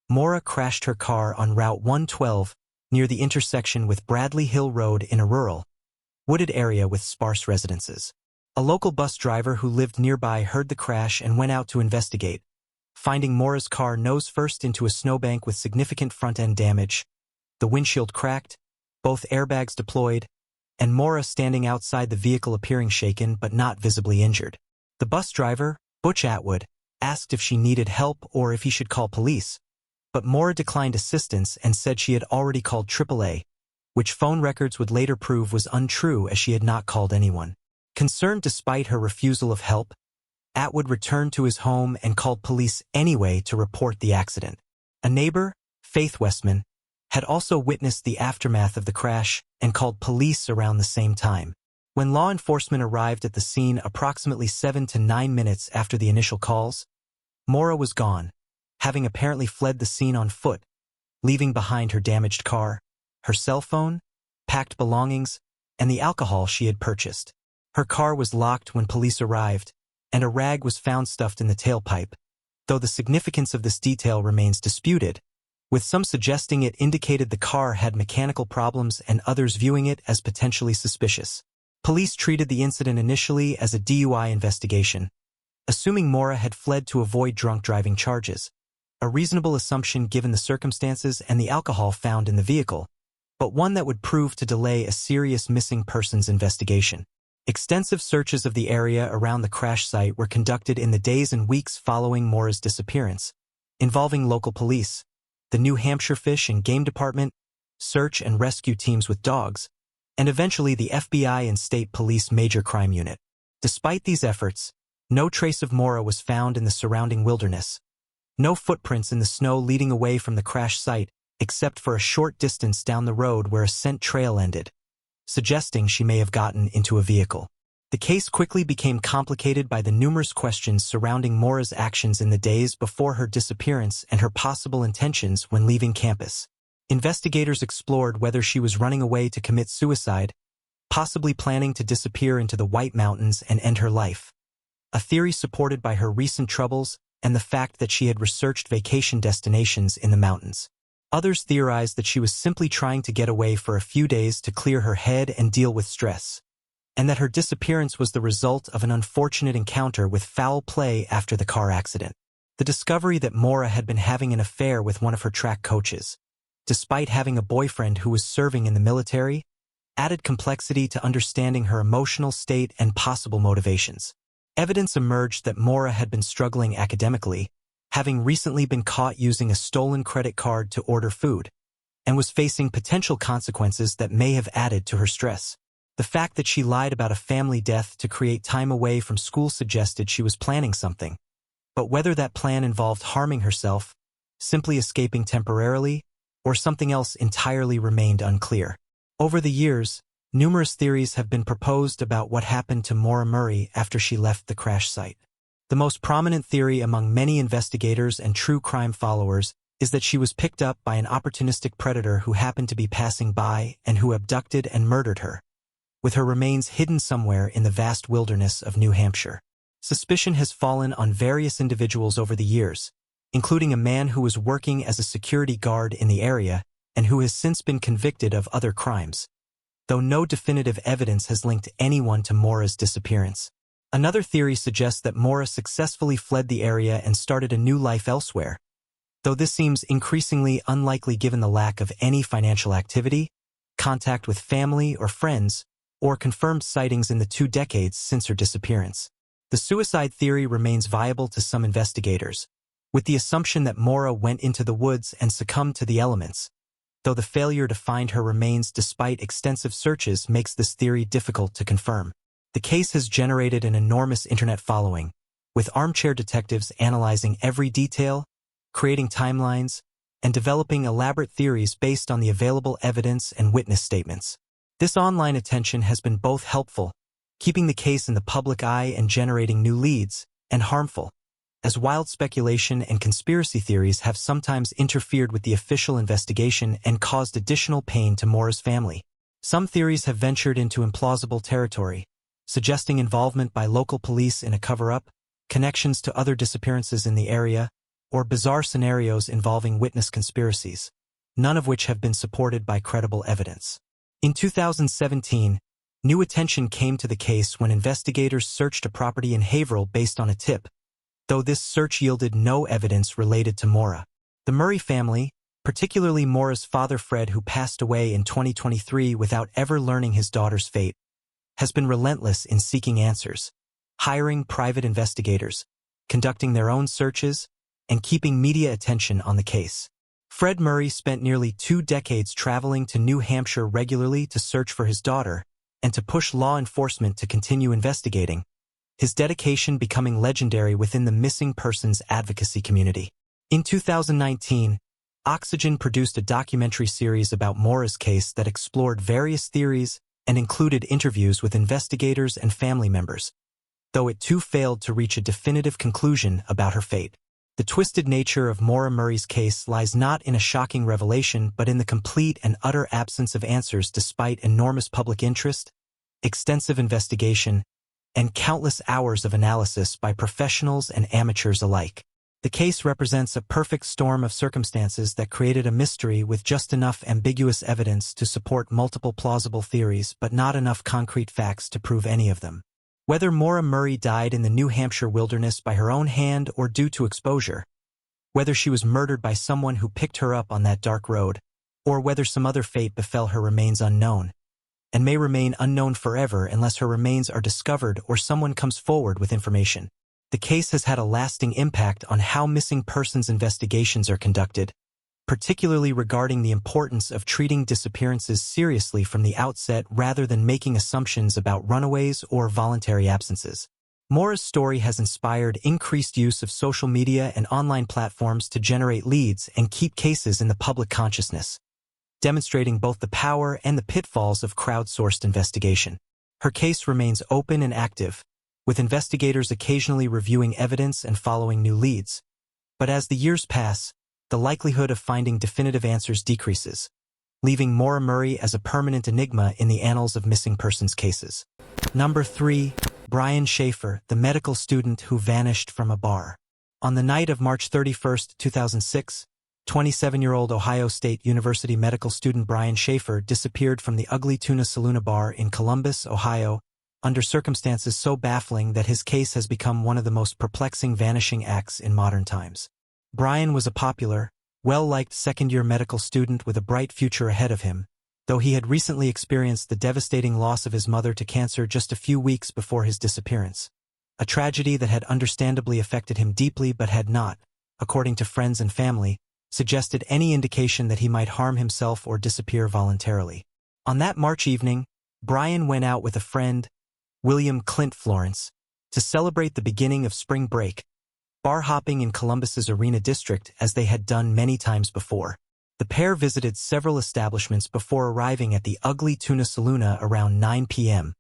Maura crashed her car on Route 112 near the intersection with Bradley Hill Road in a rural, wooded area with sparse residences. A local bus driver who lived nearby heard the crash and went out to investigate, finding Maura's car nose first into a snowbank with significant front-end damage, the windshield cracked, both airbags deployed, and Maura standing outside the vehicle appearing shaken but not visibly injured. The bus driver, Butch Atwood, asked if she needed help or if he should call police, but Maura declined assistance and said she had already called AAA, which phone records would later prove was untrue as she had not called anyone. Concerned despite her refusal of help, Atwood returned to his home and called police anyway to report the accident. A neighbor, Faith Westman, had also witnessed the aftermath of the crash and called police around the same time. When law enforcement arrived at the scene approximately 7 to 9 minutes after the initial calls, Maura was gone, having apparently fled the scene on foot, leaving behind her damaged car, her cell phone, packed belongings, and the alcohol she had purchased. Her car was locked when police arrived, and a rag was found stuffed in the tailpipe, though the significance of this detail remains disputed, with some suggesting it indicated the car had mechanical problems and others viewing it as potentially suspicious. Police treated the incident initially as a DUI investigation, assuming Maura had fled to avoid drunk driving charges, a reasonable assumption given the circumstances and the alcohol found in the vehicle, but one that would prove to delay a serious missing persons investigation. Extensive searches of the area around the crash site were conducted in the days and weeks following Maura's disappearance, involving local police, the New Hampshire Fish and Game Department, search and rescue teams with dogs, and eventually the FBI and State Police Major Crime Unit. Despite these efforts, no trace of Maura was found in the surrounding wilderness. No footprints in the snow leading away from the crash site, except for a short distance down the road where a scent trail ended, suggesting she may have gotten into a vehicle. The case quickly became complicated by the numerous questions surrounding Maura's actions in the days before her disappearance and her possible intentions when leaving campus. Investigators explored whether she was running away to commit suicide, possibly planning to disappear into the White Mountains and end her life, a theory supported by her recent troubles and the fact that she had researched vacation destinations in the mountains. Others theorized that she was simply trying to get away for a few days to clear her head and deal with stress, and that her disappearance was the result of an unfortunate encounter with foul play after the car accident. The discovery that Maura had been having an affair with one of her track coaches, despite having a boyfriend who was serving in the military, added complexity to understanding her emotional state and possible motivations. Evidence emerged that Maura had been struggling academically, having recently been caught using a stolen credit card to order food, and was facing potential consequences that may have added to her stress. The fact that she lied about a family death to create time away from school suggested she was planning something, but whether that plan involved harming herself, simply escaping temporarily, or something else entirely remained unclear. Over the years, numerous theories have been proposed about what happened to Maura Murray after she left the crash site. The most prominent theory among many investigators and true crime followers is that she was picked up by an opportunistic predator who happened to be passing by and who abducted and murdered her, with her remains hidden somewhere in the vast wilderness of New Hampshire. Suspicion has fallen on various individuals over the years, including a man who was working as a security guard in the area and who has since been convicted of other crimes, though no definitive evidence has linked anyone to Maura's disappearance. Another theory suggests that Maura successfully fled the area and started a new life elsewhere, though this seems increasingly unlikely given the lack of any financial activity, contact with family or friends, or confirmed sightings in the 2 decades since her disappearance. The suicide theory remains viable to some investigators, with the assumption that Maura went into the woods and succumbed to the elements, though the failure to find her remains despite extensive searches makes this theory difficult to confirm. The case has generated an enormous internet following, with armchair detectives analyzing every detail, creating timelines, and developing elaborate theories based on the available evidence and witness statements. This online attention has been both helpful, keeping the case in the public eye and generating new leads, and harmful, as wild speculation and conspiracy theories have sometimes interfered with the official investigation and caused additional pain to Maura's family. Some theories have ventured into implausible territory, suggesting involvement by local police in a cover-up, connections to other disappearances in the area, or bizarre scenarios involving witness conspiracies, none of which have been supported by credible evidence. In 2017, new attention came to the case when investigators searched a property in Haverhill based on a tip, though this search yielded no evidence related to Maura. The Murray family, particularly Maura's father Fred, who passed away in 2023 without ever learning his daughter's fate, has been relentless in seeking answers, hiring private investigators, conducting their own searches, and keeping media attention on the case. Fred Murray spent nearly 2 decades traveling to New Hampshire regularly to search for his daughter and to push law enforcement to continue investigating, his dedication becoming legendary within the missing persons advocacy community. In 2019, Oxygen produced a documentary series about Maura's case that explored various theories and included interviews with investigators and family members, though it too failed to reach a definitive conclusion about her fate. The twisted nature of Maura Murray's case lies not in a shocking revelation but in the complete and utter absence of answers despite enormous public interest, extensive investigation, and countless hours of analysis by professionals and amateurs alike. The case represents a perfect storm of circumstances that created a mystery with just enough ambiguous evidence to support multiple plausible theories but not enough concrete facts to prove any of them. Whether Maura Murray died in the New Hampshire wilderness by her own hand or due to exposure, whether she was murdered by someone who picked her up on that dark road, or whether some other fate befell her remains unknown, and may remain unknown forever unless her remains are discovered or someone comes forward with information. The case has had a lasting impact on how missing persons investigations are conducted, particularly regarding the importance of treating disappearances seriously from the outset rather than making assumptions about runaways or voluntary absences. Maura's story has inspired increased use of social media and online platforms to generate leads and keep cases in the public consciousness, demonstrating both the power and the pitfalls of crowdsourced investigation. Her case remains open and active, with investigators occasionally reviewing evidence and following new leads. But as the years pass, the likelihood of finding definitive answers decreases, leaving Maura Murray as a permanent enigma in the annals of missing persons cases. Number 3. Brian Schaefer, the medical student who vanished from a bar. On the night of March 31, 2006, 27-year-old Ohio State University medical student Brian Schaefer disappeared from the Ugly Tuna Saloon bar in Columbus, Ohio, under circumstances so baffling that his case has become one of the most perplexing vanishing acts in modern times. Brian was a popular, well-liked second-year medical student with a bright future ahead of him, though he had recently experienced the devastating loss of his mother to cancer just a few weeks before his disappearance, a tragedy that had understandably affected him deeply but had not, according to friends and family, suggested any indication that he might harm himself or disappear voluntarily. On that March evening, Brian went out with a friend, William Clint Florence, to celebrate the beginning of spring break, bar hopping in Columbus's Arena District as they had done many times before. The pair visited several establishments before arriving at the Ugly Tuna Saloon around 9 p.m.,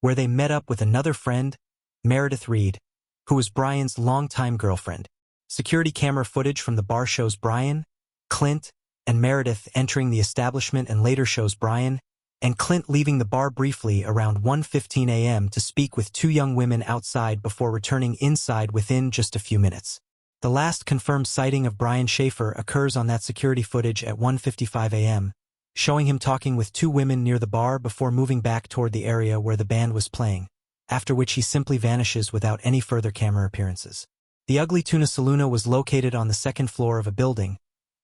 where they met up with another friend, Meredith Reed, who was Brian's longtime girlfriend. Security camera footage from the bar shows Brian, Clint, and Meredith entering the establishment and later shows Brian and Clint leaving the bar briefly around 1:15 a.m. to speak with 2 young women outside before returning inside within just a few minutes. The last confirmed sighting of Brian Schaefer occurs on that security footage at 1:55 a.m., showing him talking with 2 women near the bar before moving back toward the area where the band was playing, after which he simply vanishes without any further camera appearances. The Ugly Tuna Saloon was located on the 2nd floor of a building,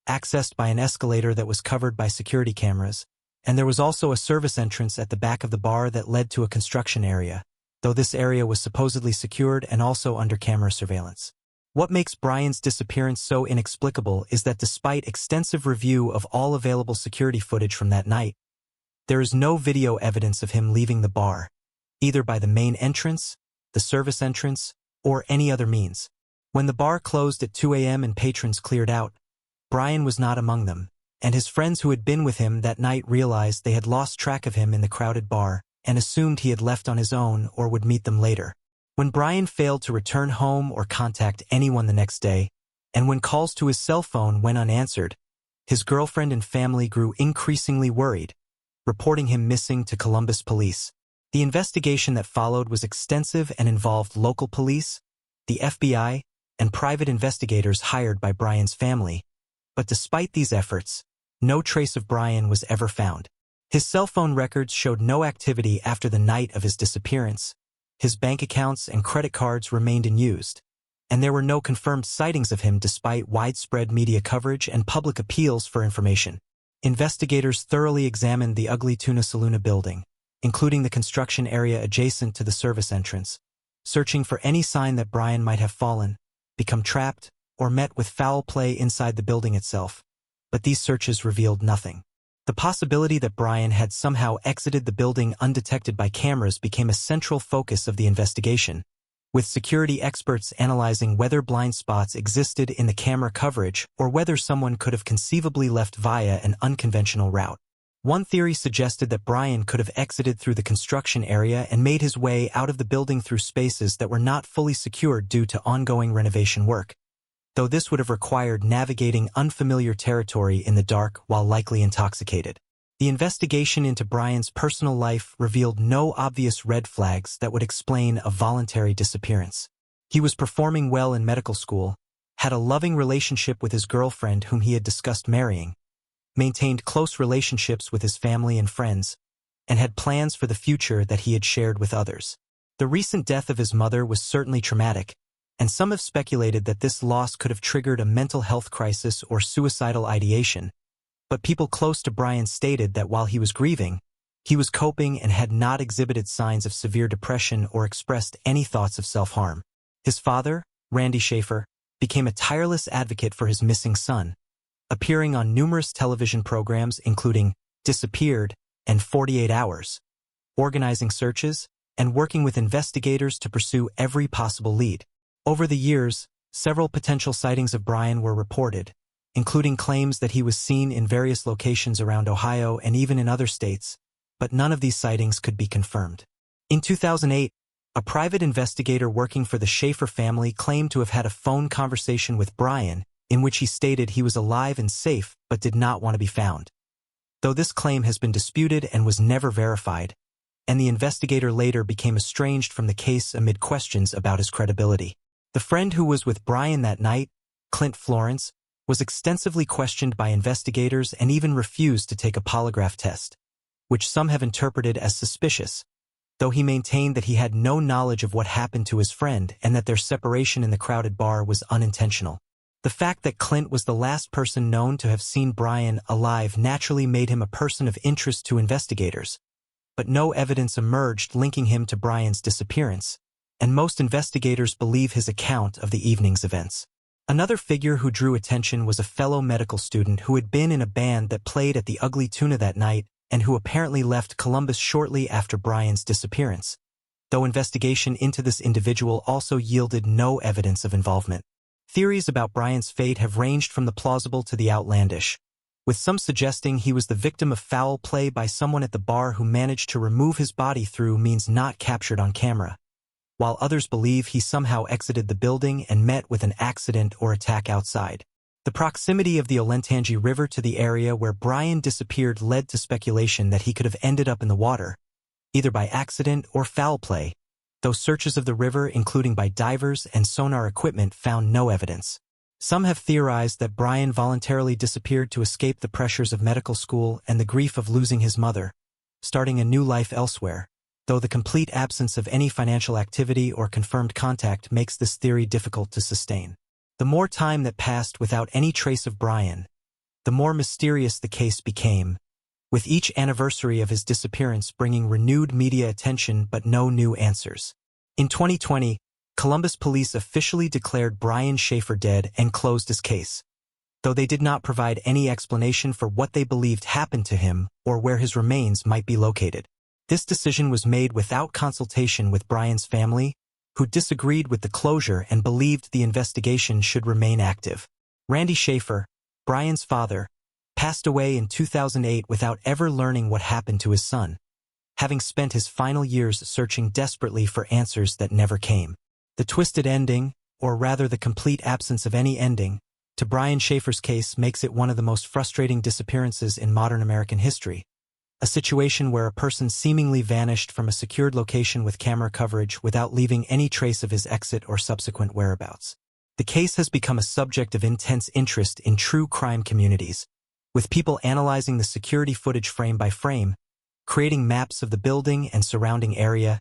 accessed by an escalator that was covered by security cameras, and there was also a service entrance at the back of the bar that led to a construction area, though this area was supposedly secured and also under camera surveillance. What makes Brian's disappearance so inexplicable is that despite extensive review of all available security footage from that night, there is no video evidence of him leaving the bar, either by the main entrance, the service entrance, or any other means. When the bar closed at 2 a.m. and patrons cleared out, Brian was not among them, and his friends who had been with him that night realized they had lost track of him in the crowded bar, and assumed he had left on his own or would meet them later. When Brian failed to return home or contact anyone the next day, and when calls to his cell phone went unanswered, his girlfriend and family grew increasingly worried, reporting him missing to Columbus police. The investigation that followed was extensive and involved local police, the FBI, and private investigators hired by Brian's family. But despite these efforts, no trace of Brian was ever found. His cell phone records showed no activity after the night of his disappearance. His bank accounts and credit cards remained unused, and there were no confirmed sightings of him despite widespread media coverage and public appeals for information. Investigators thoroughly examined the Ugly Tuna Saloon building, including the construction area adjacent to the service entrance, searching for any sign that Brian might have fallen, become trapped, or met with foul play inside the building itself. But these searches revealed nothing. The possibility that Brian had somehow exited the building undetected by cameras became a central focus of the investigation, with security experts analyzing whether blind spots existed in the camera coverage or whether someone could have conceivably left via an unconventional route. One theory suggested that Brian could have exited through the construction area and made his way out of the building through spaces that were not fully secured due to ongoing renovation work, though this would have required navigating unfamiliar territory in the dark while likely intoxicated. The investigation into Brian's personal life revealed no obvious red flags that would explain a voluntary disappearance. He was performing well in medical school, had a loving relationship with his girlfriend whom he had discussed marrying, maintained close relationships with his family and friends, and had plans for the future that he had shared with others. The recent death of his mother was certainly traumatic, and some have speculated that this loss could have triggered a mental health crisis or suicidal ideation, but people close to Brian stated that while he was grieving, he was coping and had not exhibited signs of severe depression or expressed any thoughts of self-harm. His father, Randy Schaefer, became a tireless advocate for his missing son, appearing on numerous television programs including Disappeared and 48 Hours, organizing searches, and working with investigators to pursue every possible lead. Over the years, several potential sightings of Brian were reported, including claims that he was seen in various locations around Ohio and even in other states, but none of these sightings could be confirmed. In 2008, a private investigator working for the Schaefer family claimed to have had a phone conversation with Brian in which he stated he was alive and safe but did not want to be found. Though this claim has been disputed and was never verified, and the investigator later became estranged from the case amid questions about his credibility. The friend who was with Brian that night, Clint Florence, was extensively questioned by investigators and even refused to take a polygraph test, which some have interpreted as suspicious, though he maintained that he had no knowledge of what happened to his friend and that their separation in the crowded bar was unintentional. The fact that Clint was the last person known to have seen Brian alive naturally made him a person of interest to investigators, but no evidence emerged linking him to Brian's disappearance, and most investigators believe his account of the evening's events. Another figure who drew attention was a fellow medical student who had been in a band that played at the Ugly Tuna that night and who apparently left Columbus shortly after Brian's disappearance, though investigation into this individual also yielded no evidence of involvement. Theories about Brian's fate have ranged from the plausible to the outlandish, with some suggesting he was the victim of foul play by someone at the bar who managed to remove his body through means not captured on camera, while others believe he somehow exited the building and met with an accident or attack outside. The proximity of the Olentangy River to the area where Brian disappeared led to speculation that he could have ended up in the water, either by accident or foul play, though searches of the river, including by divers and sonar equipment, found no evidence. Some have theorized that Brian voluntarily disappeared to escape the pressures of medical school and the grief of losing his mother, starting a new life elsewhere, though the complete absence of any financial activity or confirmed contact makes this theory difficult to sustain. The more time that passed without any trace of Brian, the more mysterious the case became, with each anniversary of his disappearance bringing renewed media attention but no new answers. In 2020, Columbus police officially declared Brian Schaefer dead and closed his case, though they did not provide any explanation for what they believed happened to him or where his remains might be located. This decision was made without consultation with Brian's family, who disagreed with the closure and believed the investigation should remain active. Randy Schaefer, Brian's father, passed away in 2008 without ever learning what happened to his son. having spent his final years searching desperately for answers that never came. The twisted ending, or rather the complete absence of any ending, to Brian Schaefer's case makes it one of the most frustrating disappearances in modern American history. A situation where a person seemingly vanished from a secured location with camera coverage without leaving any trace of his exit or subsequent whereabouts. The case has become a subject of intense interest in true crime communities, with people analyzing the security footage frame by frame, creating maps of the building and surrounding area,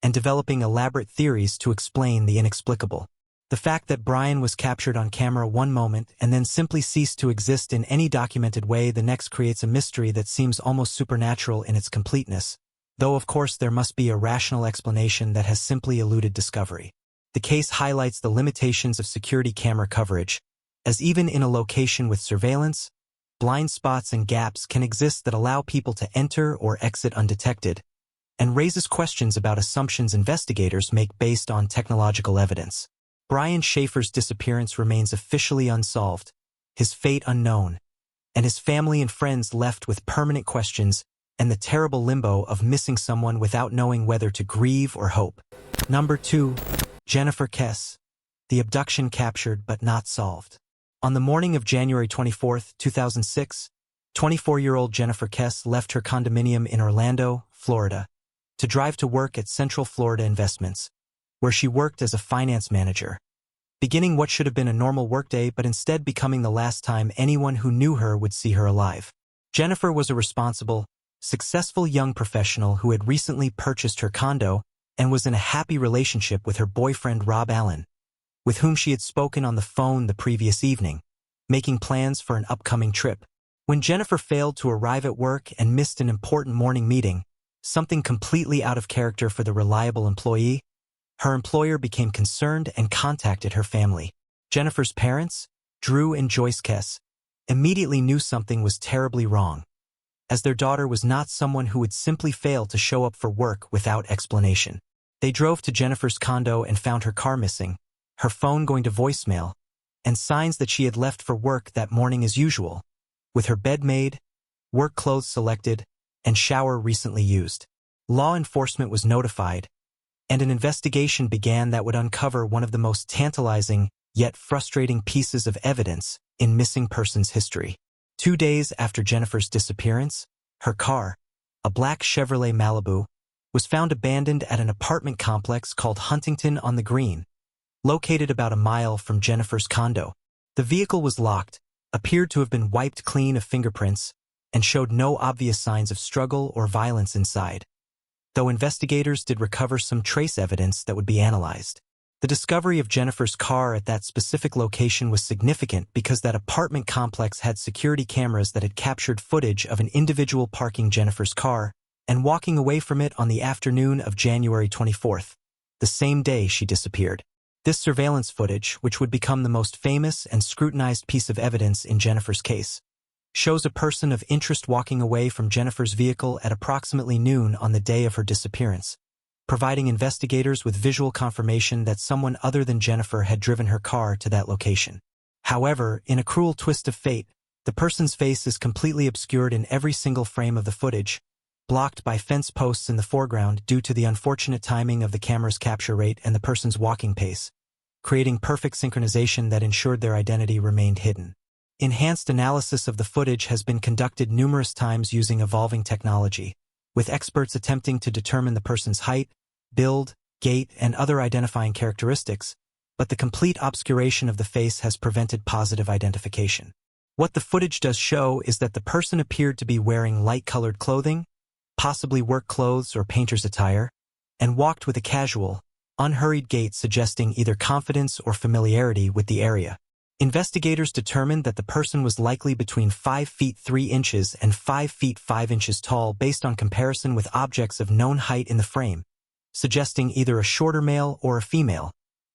and developing elaborate theories to explain the inexplicable. The fact that Brian was captured on camera one moment and then simply ceased to exist in any documented way the next creates a mystery that seems almost supernatural in its completeness, though of course there must be a rational explanation that has simply eluded discovery. The case highlights the limitations of security camera coverage, as even in a location with surveillance, blind spots and gaps can exist that allow people to enter or exit undetected, and raises questions about assumptions investigators make based on technological evidence. Brian Schaefer's disappearance remains officially unsolved, his fate unknown, and his family and friends left with permanent questions and the terrible limbo of missing someone without knowing whether to grieve or hope. Number 2. Jennifer Kess. The abduction captured but not solved. On the morning of January 24, 2006, 24-year-old Jennifer Kess left her condominium in Orlando, Florida, to drive to work at Central Florida Investments, where she worked as a finance manager, beginning what should have been a normal workday but instead becoming the last time anyone who knew her would see her alive. Jennifer was a responsible, successful young professional who had recently purchased her condo and was in a happy relationship with her boyfriend Rob Allen, with whom she had spoken on the phone the previous evening, making plans for an upcoming trip. When Jennifer failed to arrive at work and missed an important morning meeting, something completely out of character for the reliable employee, her employer became concerned and contacted her family. Jennifer's parents, Drew and Joyce Kess, immediately knew something was terribly wrong, as their daughter was not someone who would simply fail to show up for work without explanation. They drove to Jennifer's condo and found her car missing, her phone going to voicemail, and signs that she had left for work that morning as usual, with her bed made, work clothes selected, and shower recently used. Law enforcement was notified, and an investigation began that would uncover one of the most tantalizing, yet frustrating pieces of evidence in missing persons history. 2 days after Jennifer's disappearance, her car, a black Chevrolet Malibu, was found abandoned at an apartment complex called Huntington on the Green, located about a mile from Jennifer's condo. The vehicle was locked, appeared to have been wiped clean of fingerprints, and showed no obvious signs of struggle or violence inside, though investigators did recover some trace evidence that would be analyzed. The discovery of Jennifer's car at that specific location was significant because that apartment complex had security cameras that had captured footage of an individual parking Jennifer's car and walking away from it on the afternoon of January 24th, the same day she disappeared. This surveillance footage, which would become the most famous and scrutinized piece of evidence in Jennifer's case, shows a person of interest walking away from Jennifer's vehicle at approximately noon on the day of her disappearance, providing investigators with visual confirmation that someone other than Jennifer had driven her car to that location. However, in a cruel twist of fate, the person's face is completely obscured in every single frame of the footage, blocked by fence posts in the foreground due to the unfortunate timing of the camera's capture rate and the person's walking pace, creating perfect synchronization that ensured their identity remained hidden. Enhanced analysis of the footage has been conducted numerous times using evolving technology, with experts attempting to determine the person's height, build, gait, and other identifying characteristics, but the complete obscuration of the face has prevented positive identification. What the footage does show is that the person appeared to be wearing light-colored clothing, possibly work clothes or painter's attire, and walked with a casual, unhurried gait suggesting either confidence or familiarity with the area. Investigators determined that the person was likely between 5 feet 3 inches and 5 feet 5 inches tall based on comparison with objects of known height in the frame, suggesting either a shorter male or a female,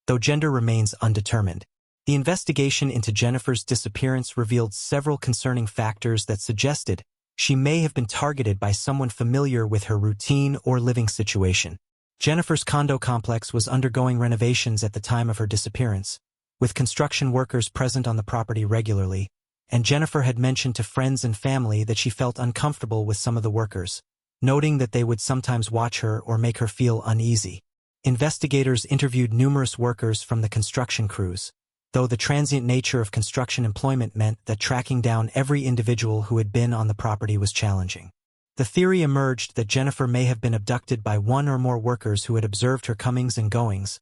though gender remains undetermined. The investigation into Jennifer's disappearance revealed several concerning factors that suggested she may have been targeted by someone familiar with her routine or living situation. Jennifer's condo complex was undergoing renovations at the time of her disappearance, with construction workers present on the property regularly, and Jennifer had mentioned to friends and family that she felt uncomfortable with some of the workers, noting that they would sometimes watch her or make her feel uneasy. Investigators interviewed numerous workers from the construction crews, though the transient nature of construction employment meant that tracking down every individual who had been on the property was challenging. The theory emerged that Jennifer may have been abducted by one or more workers who had observed her comings and goings,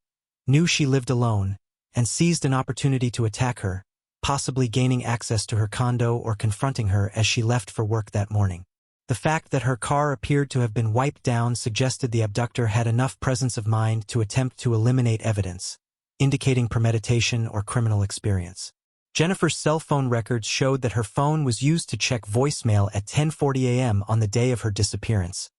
knew she lived alone, and seized an opportunity to attack her, possibly gaining access to her condo or confronting her as she left for work that morning. The fact that her car appeared to have been wiped down suggested the abductor had enough presence of mind to attempt to eliminate evidence, indicating premeditation or criminal experience. Jennifer's cell phone records showed that her phone was used to check voicemail at 10:40 a.m. on the day of her disappearance,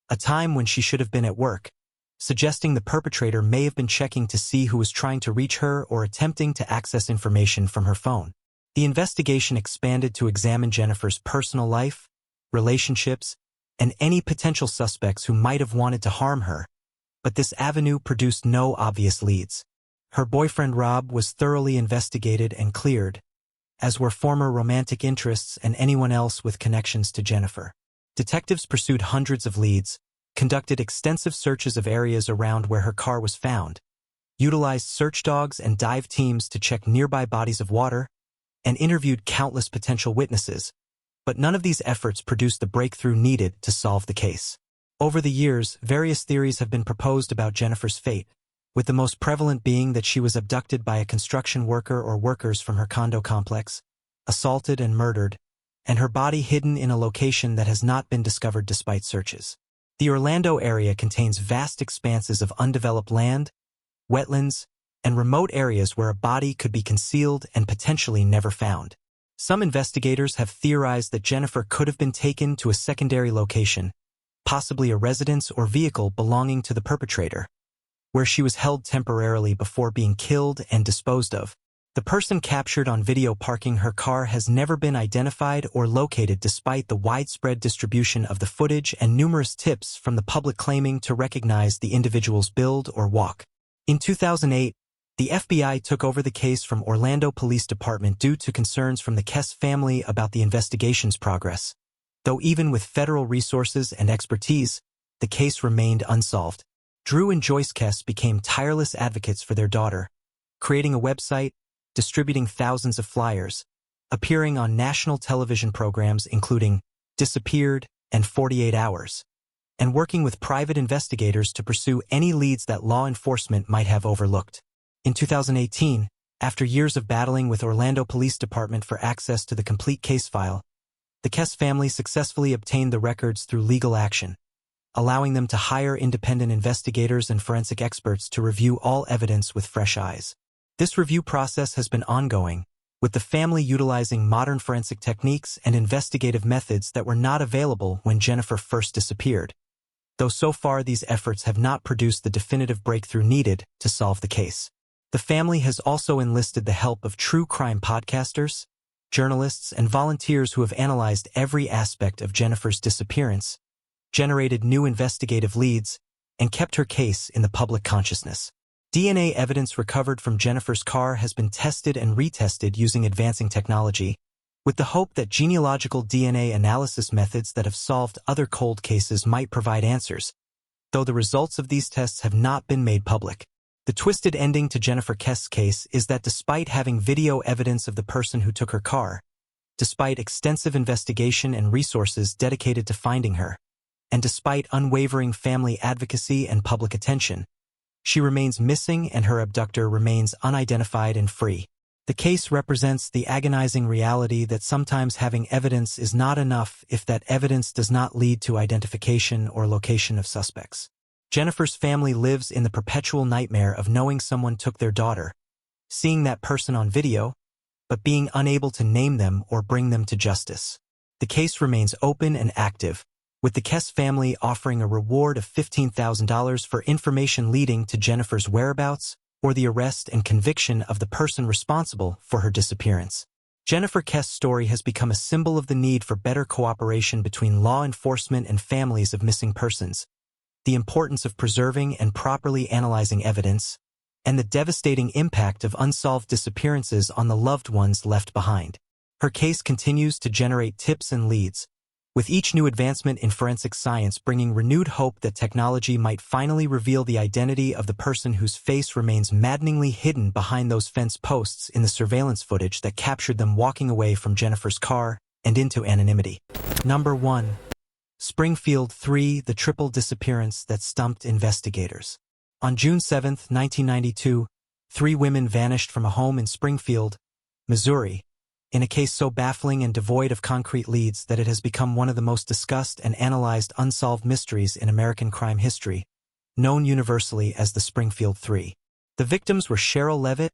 a time when she should have been at work, suggesting the perpetrator may have been checking to see who was trying to reach her or attempting to access information from her phone. The investigation expanded to examine Jennifer's personal life, relationships, and any potential suspects who might have wanted to harm her, but this avenue produced no obvious leads. Her boyfriend Rob was thoroughly investigated and cleared, as were former romantic interests and anyone else with connections to Jennifer. Detectives pursued hundreds of leads, conducted extensive searches of areas around where her car was found, utilized search dogs and dive teams to check nearby bodies of water, and interviewed countless potential witnesses, but none of these efforts produced the breakthrough needed to solve the case. Over the years, various theories have been proposed about Jennifer's fate, with the most prevalent being that she was abducted by a construction worker or workers from her condo complex, assaulted and murdered, and her body hidden in a location that has not been discovered despite searches. The Orlando area contains vast expanses of undeveloped land, wetlands, and remote areas where a body could be concealed and potentially never found. Some investigators have theorized that Jennifer could have been taken to a secondary location, possibly a residence or vehicle belonging to the perpetrator, where she was held temporarily before being killed and disposed of. The person captured on video parking her car has never been identified or located despite the widespread distribution of the footage and numerous tips from the public claiming to recognize the individual's build or walk. In 2008, the FBI took over the case from Orlando Police Department due to concerns from the Kess family about the investigation's progress. Though even with federal resources and expertise, the case remained unsolved. Drew and Joyce Kess became tireless advocates for their daughter, creating a website, distributing thousands of flyers, appearing on national television programs including Disappeared and 48 Hours, and working with private investigators to pursue any leads that law enforcement might have overlooked. In 2018, after years of battling with Orlando Police Department for access to the complete case file, the Kess family successfully obtained the records through legal action, allowing them to hire independent investigators and forensic experts to review all evidence with fresh eyes. This review process has been ongoing, with the family utilizing modern forensic techniques and investigative methods that were not available when Jennifer first disappeared, though so far these efforts have not produced the definitive breakthrough needed to solve the case. The family has also enlisted the help of true crime podcasters, journalists, and volunteers who have analyzed every aspect of Jennifer's disappearance, generated new investigative leads, and kept her case in the public consciousness. DNA evidence recovered from Jennifer's car has been tested and retested using advancing technology, with the hope that genealogical DNA analysis methods that have solved other cold cases might provide answers, though the results of these tests have not been made public. The twisted ending to Jennifer Kess's case is that despite having video evidence of the person who took her car, despite extensive investigation and resources dedicated to finding her, and despite unwavering family advocacy and public attention, she remains missing and her abductor remains unidentified and free. The case represents the agonizing reality that sometimes having evidence is not enough if that evidence does not lead to identification or location of suspects. Jennifer's family lives in the perpetual nightmare of knowing someone took their daughter, seeing that person on video, but being unable to name them or bring them to justice. The case remains open and active, with the Kess family offering a reward of $15,000 for information leading to Jennifer's whereabouts or the arrest and conviction of the person responsible for her disappearance. Jennifer Kess's story has become a symbol of the need for better cooperation between law enforcement and families of missing persons, the importance of preserving and properly analyzing evidence, and the devastating impact of unsolved disappearances on the loved ones left behind. Her case continues to generate tips and leads, with each new advancement in forensic science bringing renewed hope that technology might finally reveal the identity of the person whose face remains maddeningly hidden behind those fence posts in the surveillance footage that captured them walking away from Jennifer's car and into anonymity. Number 1. Springfield 3, the triple disappearance that stumped investigators. On June 7, 1992, 3 women vanished from a home in Springfield, Missouri, in a case so baffling and devoid of concrete leads that it has become one of the most discussed and analyzed unsolved mysteries in American crime history, known universally as the Springfield Three. The victims were Cheryl Levitt,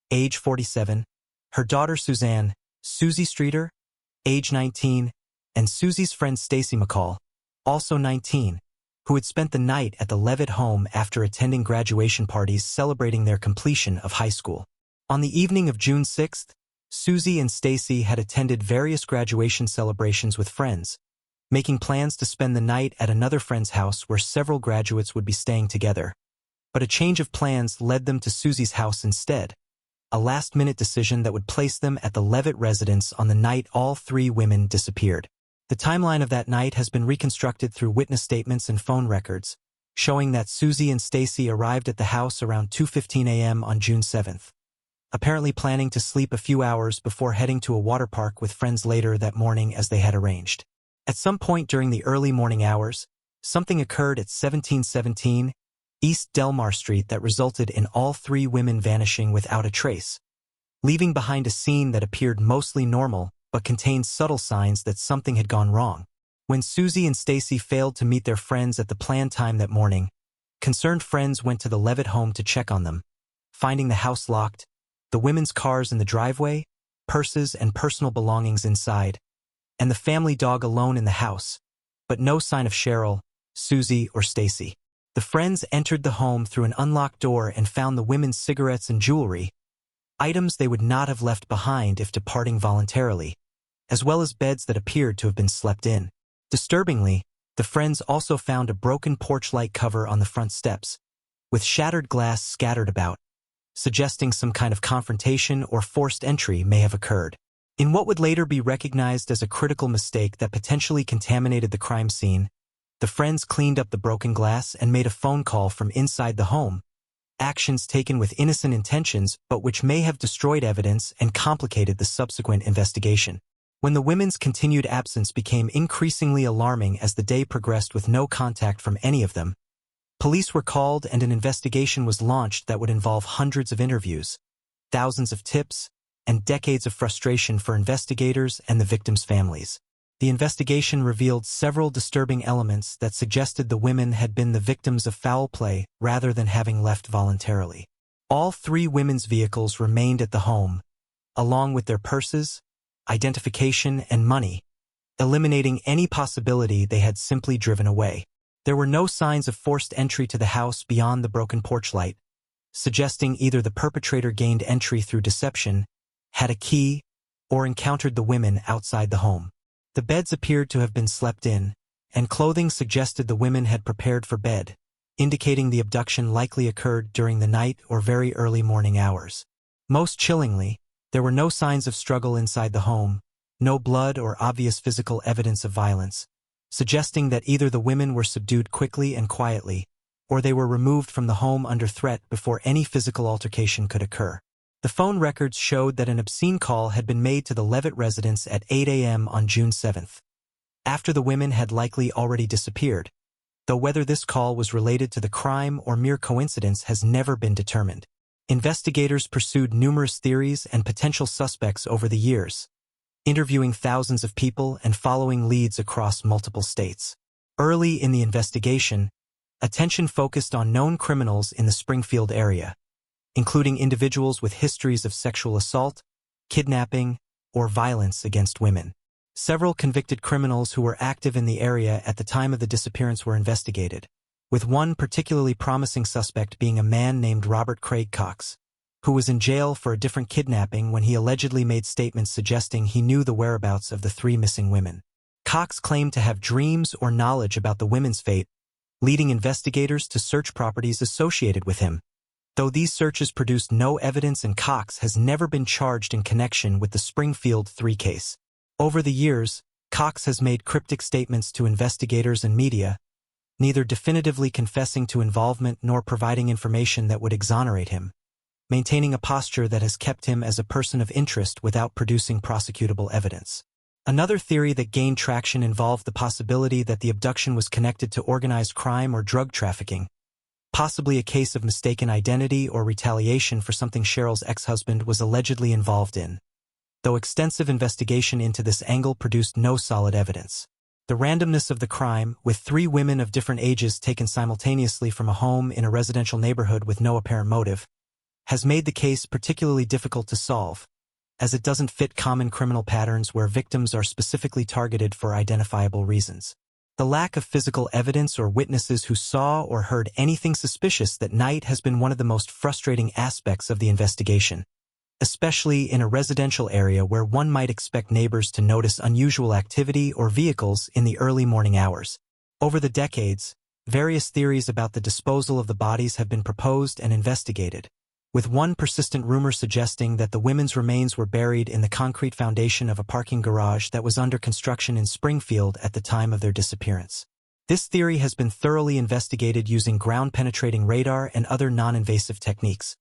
age 47, her daughter Suzanne, Susie Streeter, age 19, and Susie's friend Stacy McCall, also 19, who had spent the night at the Levitt home after attending graduation parties celebrating their completion of high school. On the evening of June 6th, Susie and Stacy had attended various graduation celebrations with friends, making plans to spend the night at another friend's house where several graduates would be staying together. But a change of plans led them to Susie's house instead, a last-minute decision that would place them at the Levitt residence on the night all 3 women disappeared. The timeline of that night has been reconstructed through witness statements and phone records, showing that Susie and Stacy arrived at the house around 2:15 a.m. on June 7th. Apparently planning to sleep a few hours before heading to a water park with friends later that morning as they had arranged. At some point during the early morning hours, something occurred at 1717 East Delmar Street that resulted in all 3 women vanishing without a trace, leaving behind a scene that appeared mostly normal but contained subtle signs that something had gone wrong. When Susie and Stacy failed to meet their friends at the planned time that morning, concerned friends went to the Levitt home to check on them, finding the house locked, the women's cars in the driveway, purses and personal belongings inside, and the family dog alone in the house, but no sign of Cheryl, Susie, or Stacy. The friends entered the home through an unlocked door and found the women's cigarettes and jewelry, items they would not have left behind if departing voluntarily, as well as beds that appeared to have been slept in. Disturbingly, the friends also found a broken porch light cover on the front steps, with shattered glass scattered about, suggesting some kind of confrontation or forced entry may have occurred. In what would later be recognized as a critical mistake that potentially contaminated the crime scene, the friends cleaned up the broken glass and made a phone call from inside the home, actions taken with innocent intentions but which may have destroyed evidence and complicated the subsequent investigation. When the women's continued absence became increasingly alarming as the day progressed with no contact from any of them, police were called and an investigation was launched that would involve hundreds of interviews, thousands of tips, and decades of frustration for investigators and the victims' families. The investigation revealed several disturbing elements that suggested the women had been the victims of foul play rather than having left voluntarily. All 3 women's vehicles remained at the home, along with their purses, identification, and money, eliminating any possibility they had simply driven away. There were no signs of forced entry to the house beyond the broken porch light, suggesting either the perpetrator gained entry through deception, had a key, or encountered the women outside the home. The beds appeared to have been slept in, and clothing suggested the women had prepared for bed, indicating the abduction likely occurred during the night or very early morning hours. Most chillingly, there were no signs of struggle inside the home, no blood or obvious physical evidence of violence, suggesting that either the women were subdued quickly and quietly, or they were removed from the home under threat before any physical altercation could occur. The phone records showed that an obscene call had been made to the Levitt residence at 8 a.m. on June 7th, after the women had likely already disappeared, though whether this call was related to the crime or mere coincidence has never been determined. Investigators pursued numerous theories and potential suspects over the years, interviewing thousands of people and following leads across multiple states. Early in the investigation, attention focused on known criminals in the Springfield area, including individuals with histories of sexual assault, kidnapping, or violence against women. Several convicted criminals who were active in the area at the time of the disappearance were investigated, with one particularly promising suspect being a man named Robert Craig Cox, who was in jail for a different kidnapping when he allegedly made statements suggesting he knew the whereabouts of the 3 missing women. Cox claimed to have dreams or knowledge about the women's fate, leading investigators to search properties associated with him. Though these searches produced no evidence and Cox has never been charged in connection with the Springfield Three case. Over the years, Cox has made cryptic statements to investigators and media, neither definitively confessing to involvement nor providing information that would exonerate him, maintaining a posture that has kept him as a person of interest without producing prosecutable evidence. Another theory that gained traction involved the possibility that the abduction was connected to organized crime or drug trafficking, possibly a case of mistaken identity or retaliation for something Cheryl's ex-husband was allegedly involved in, though extensive investigation into this angle produced no solid evidence. The randomness of the crime, with 3 women of different ages taken simultaneously from a home in a residential neighborhood with no apparent motive, has made the case particularly difficult to solve, as it doesn't fit common criminal patterns where victims are specifically targeted for identifiable reasons. The lack of physical evidence or witnesses who saw or heard anything suspicious that night has been one of the most frustrating aspects of the investigation, especially in a residential area where one might expect neighbors to notice unusual activity or vehicles in the early morning hours. Over the decades, various theories about the disposal of the bodies have been proposed and investigated, with one persistent rumor suggesting that the women's remains were buried in the concrete foundation of a parking garage that was under construction in Springfield at the time of their disappearance. This theory has been thoroughly investigated using ground-penetrating radar and other non-invasive techniques,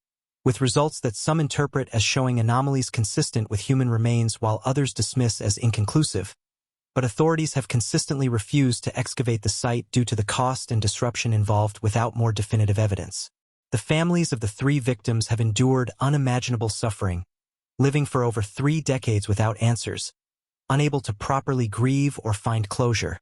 with results that some interpret as showing anomalies consistent with human remains while others dismiss as inconclusive. But authorities have consistently refused to excavate the site due to the cost and disruption involved without more definitive evidence. The families of the 3 victims have endured unimaginable suffering, living for over 3 decades without answers, unable to properly grieve or find closure,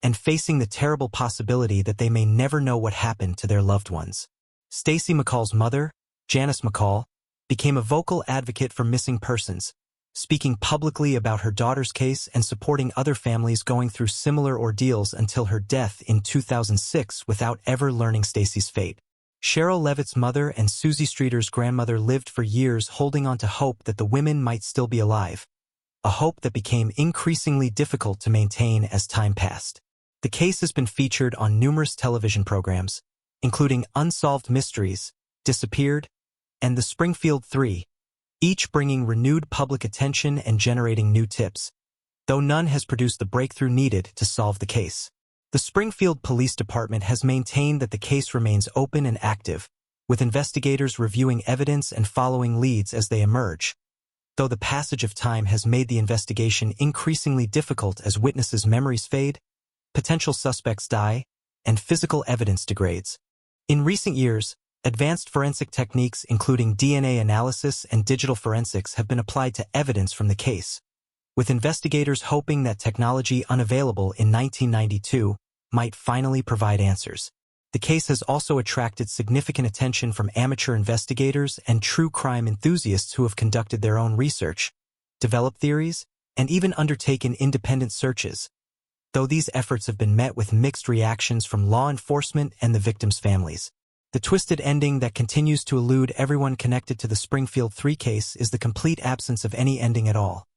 and facing the terrible possibility that they may never know what happened to their loved ones. Stacy McCall's mother, Janice McCall, became a vocal advocate for missing persons, speaking publicly about her daughter's case and supporting other families going through similar ordeals until her death in 2006 without ever learning Stacy's fate. Cheryl Levitt's mother and Susie Streeter's grandmother lived for years holding on to hope that the women might still be alive, a hope that became increasingly difficult to maintain as time passed. The case has been featured on numerous television programs, including Unsolved Mysteries, Disappeared, and the Springfield Three, each bringing renewed public attention and generating new tips, though none has produced the breakthrough needed to solve the case. The Springfield Police Department has maintained that the case remains open and active, with investigators reviewing evidence and following leads as they emerge, though the passage of time has made the investigation increasingly difficult as witnesses' memories fade, potential suspects die, and physical evidence degrades. In recent years, advanced forensic techniques including DNA analysis and digital forensics have been applied to evidence from the case, with investigators hoping that technology unavailable in 1992 might finally provide answers. The case has also attracted significant attention from amateur investigators and true crime enthusiasts who have conducted their own research, developed theories, and even undertaken independent searches, though these efforts have been met with mixed reactions from law enforcement and the victims' families. The twisted ending that continues to elude everyone connected to the Springfield Three case is the complete absence of any ending at all.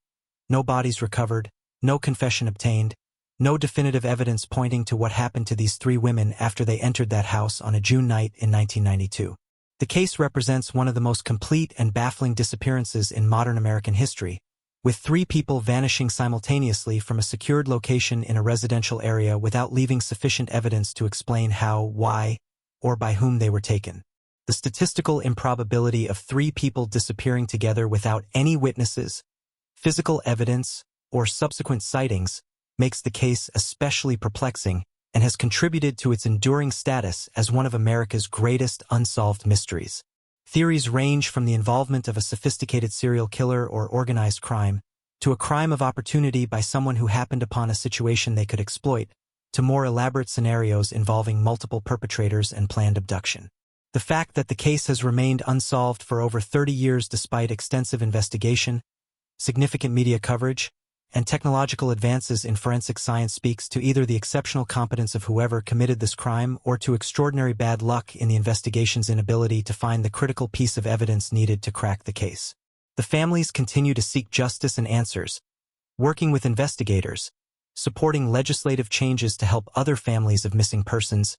No bodies recovered, no confession obtained, no definitive evidence pointing to what happened to these 3 women after they entered that house on a June night in 1992. The case represents one of the most complete and baffling disappearances in modern American history, with 3 people vanishing simultaneously from a secured location in a residential area without leaving sufficient evidence to explain how, why, or by whom they were taken. The statistical improbability of 3 people disappearing together without any witnesses, physical evidence, or subsequent sightings makes the case especially perplexing and has contributed to its enduring status as one of America's greatest unsolved mysteries. Theories range from the involvement of a sophisticated serial killer or organized crime, to a crime of opportunity by someone who happened upon a situation they could exploit, to more elaborate scenarios involving multiple perpetrators and planned abduction. The fact that the case has remained unsolved for over 30 years despite extensive investigation, significant media coverage, and technological advances in forensic science speaks to either the exceptional competence of whoever committed this crime or to extraordinary bad luck in the investigation's inability to find the critical piece of evidence needed to crack the case. The families continue to seek justice and answers, working with investigators, supporting legislative changes to help other families of missing persons,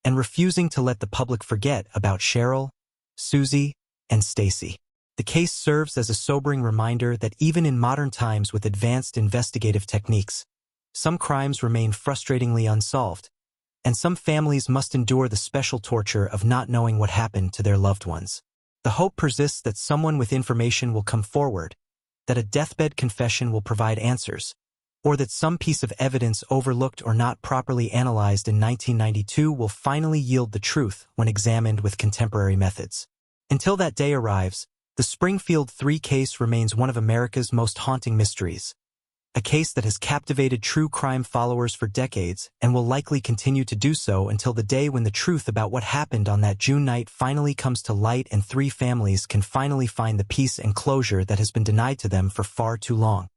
and refusing to let the public forget about Cheryl, Susie, and Stacy. The case serves as a sobering reminder that even in modern times with advanced investigative techniques, Some crimes remain frustratingly unsolved, and some families must endure the special torture of not knowing what happened to their loved ones. The hope persists that someone with information will come forward, that a deathbed confession will provide answers, or that some piece of evidence overlooked or not properly analyzed in 1992 will finally yield the truth when examined with contemporary methods. Until that day arrives, the Springfield Three case remains one of America's most haunting mysteries, a case that has captivated true crime followers for decades and will likely continue to do so until the day when the truth about what happened on that June night finally comes to light and three families can finally find the peace and closure that has been denied to them for far too long.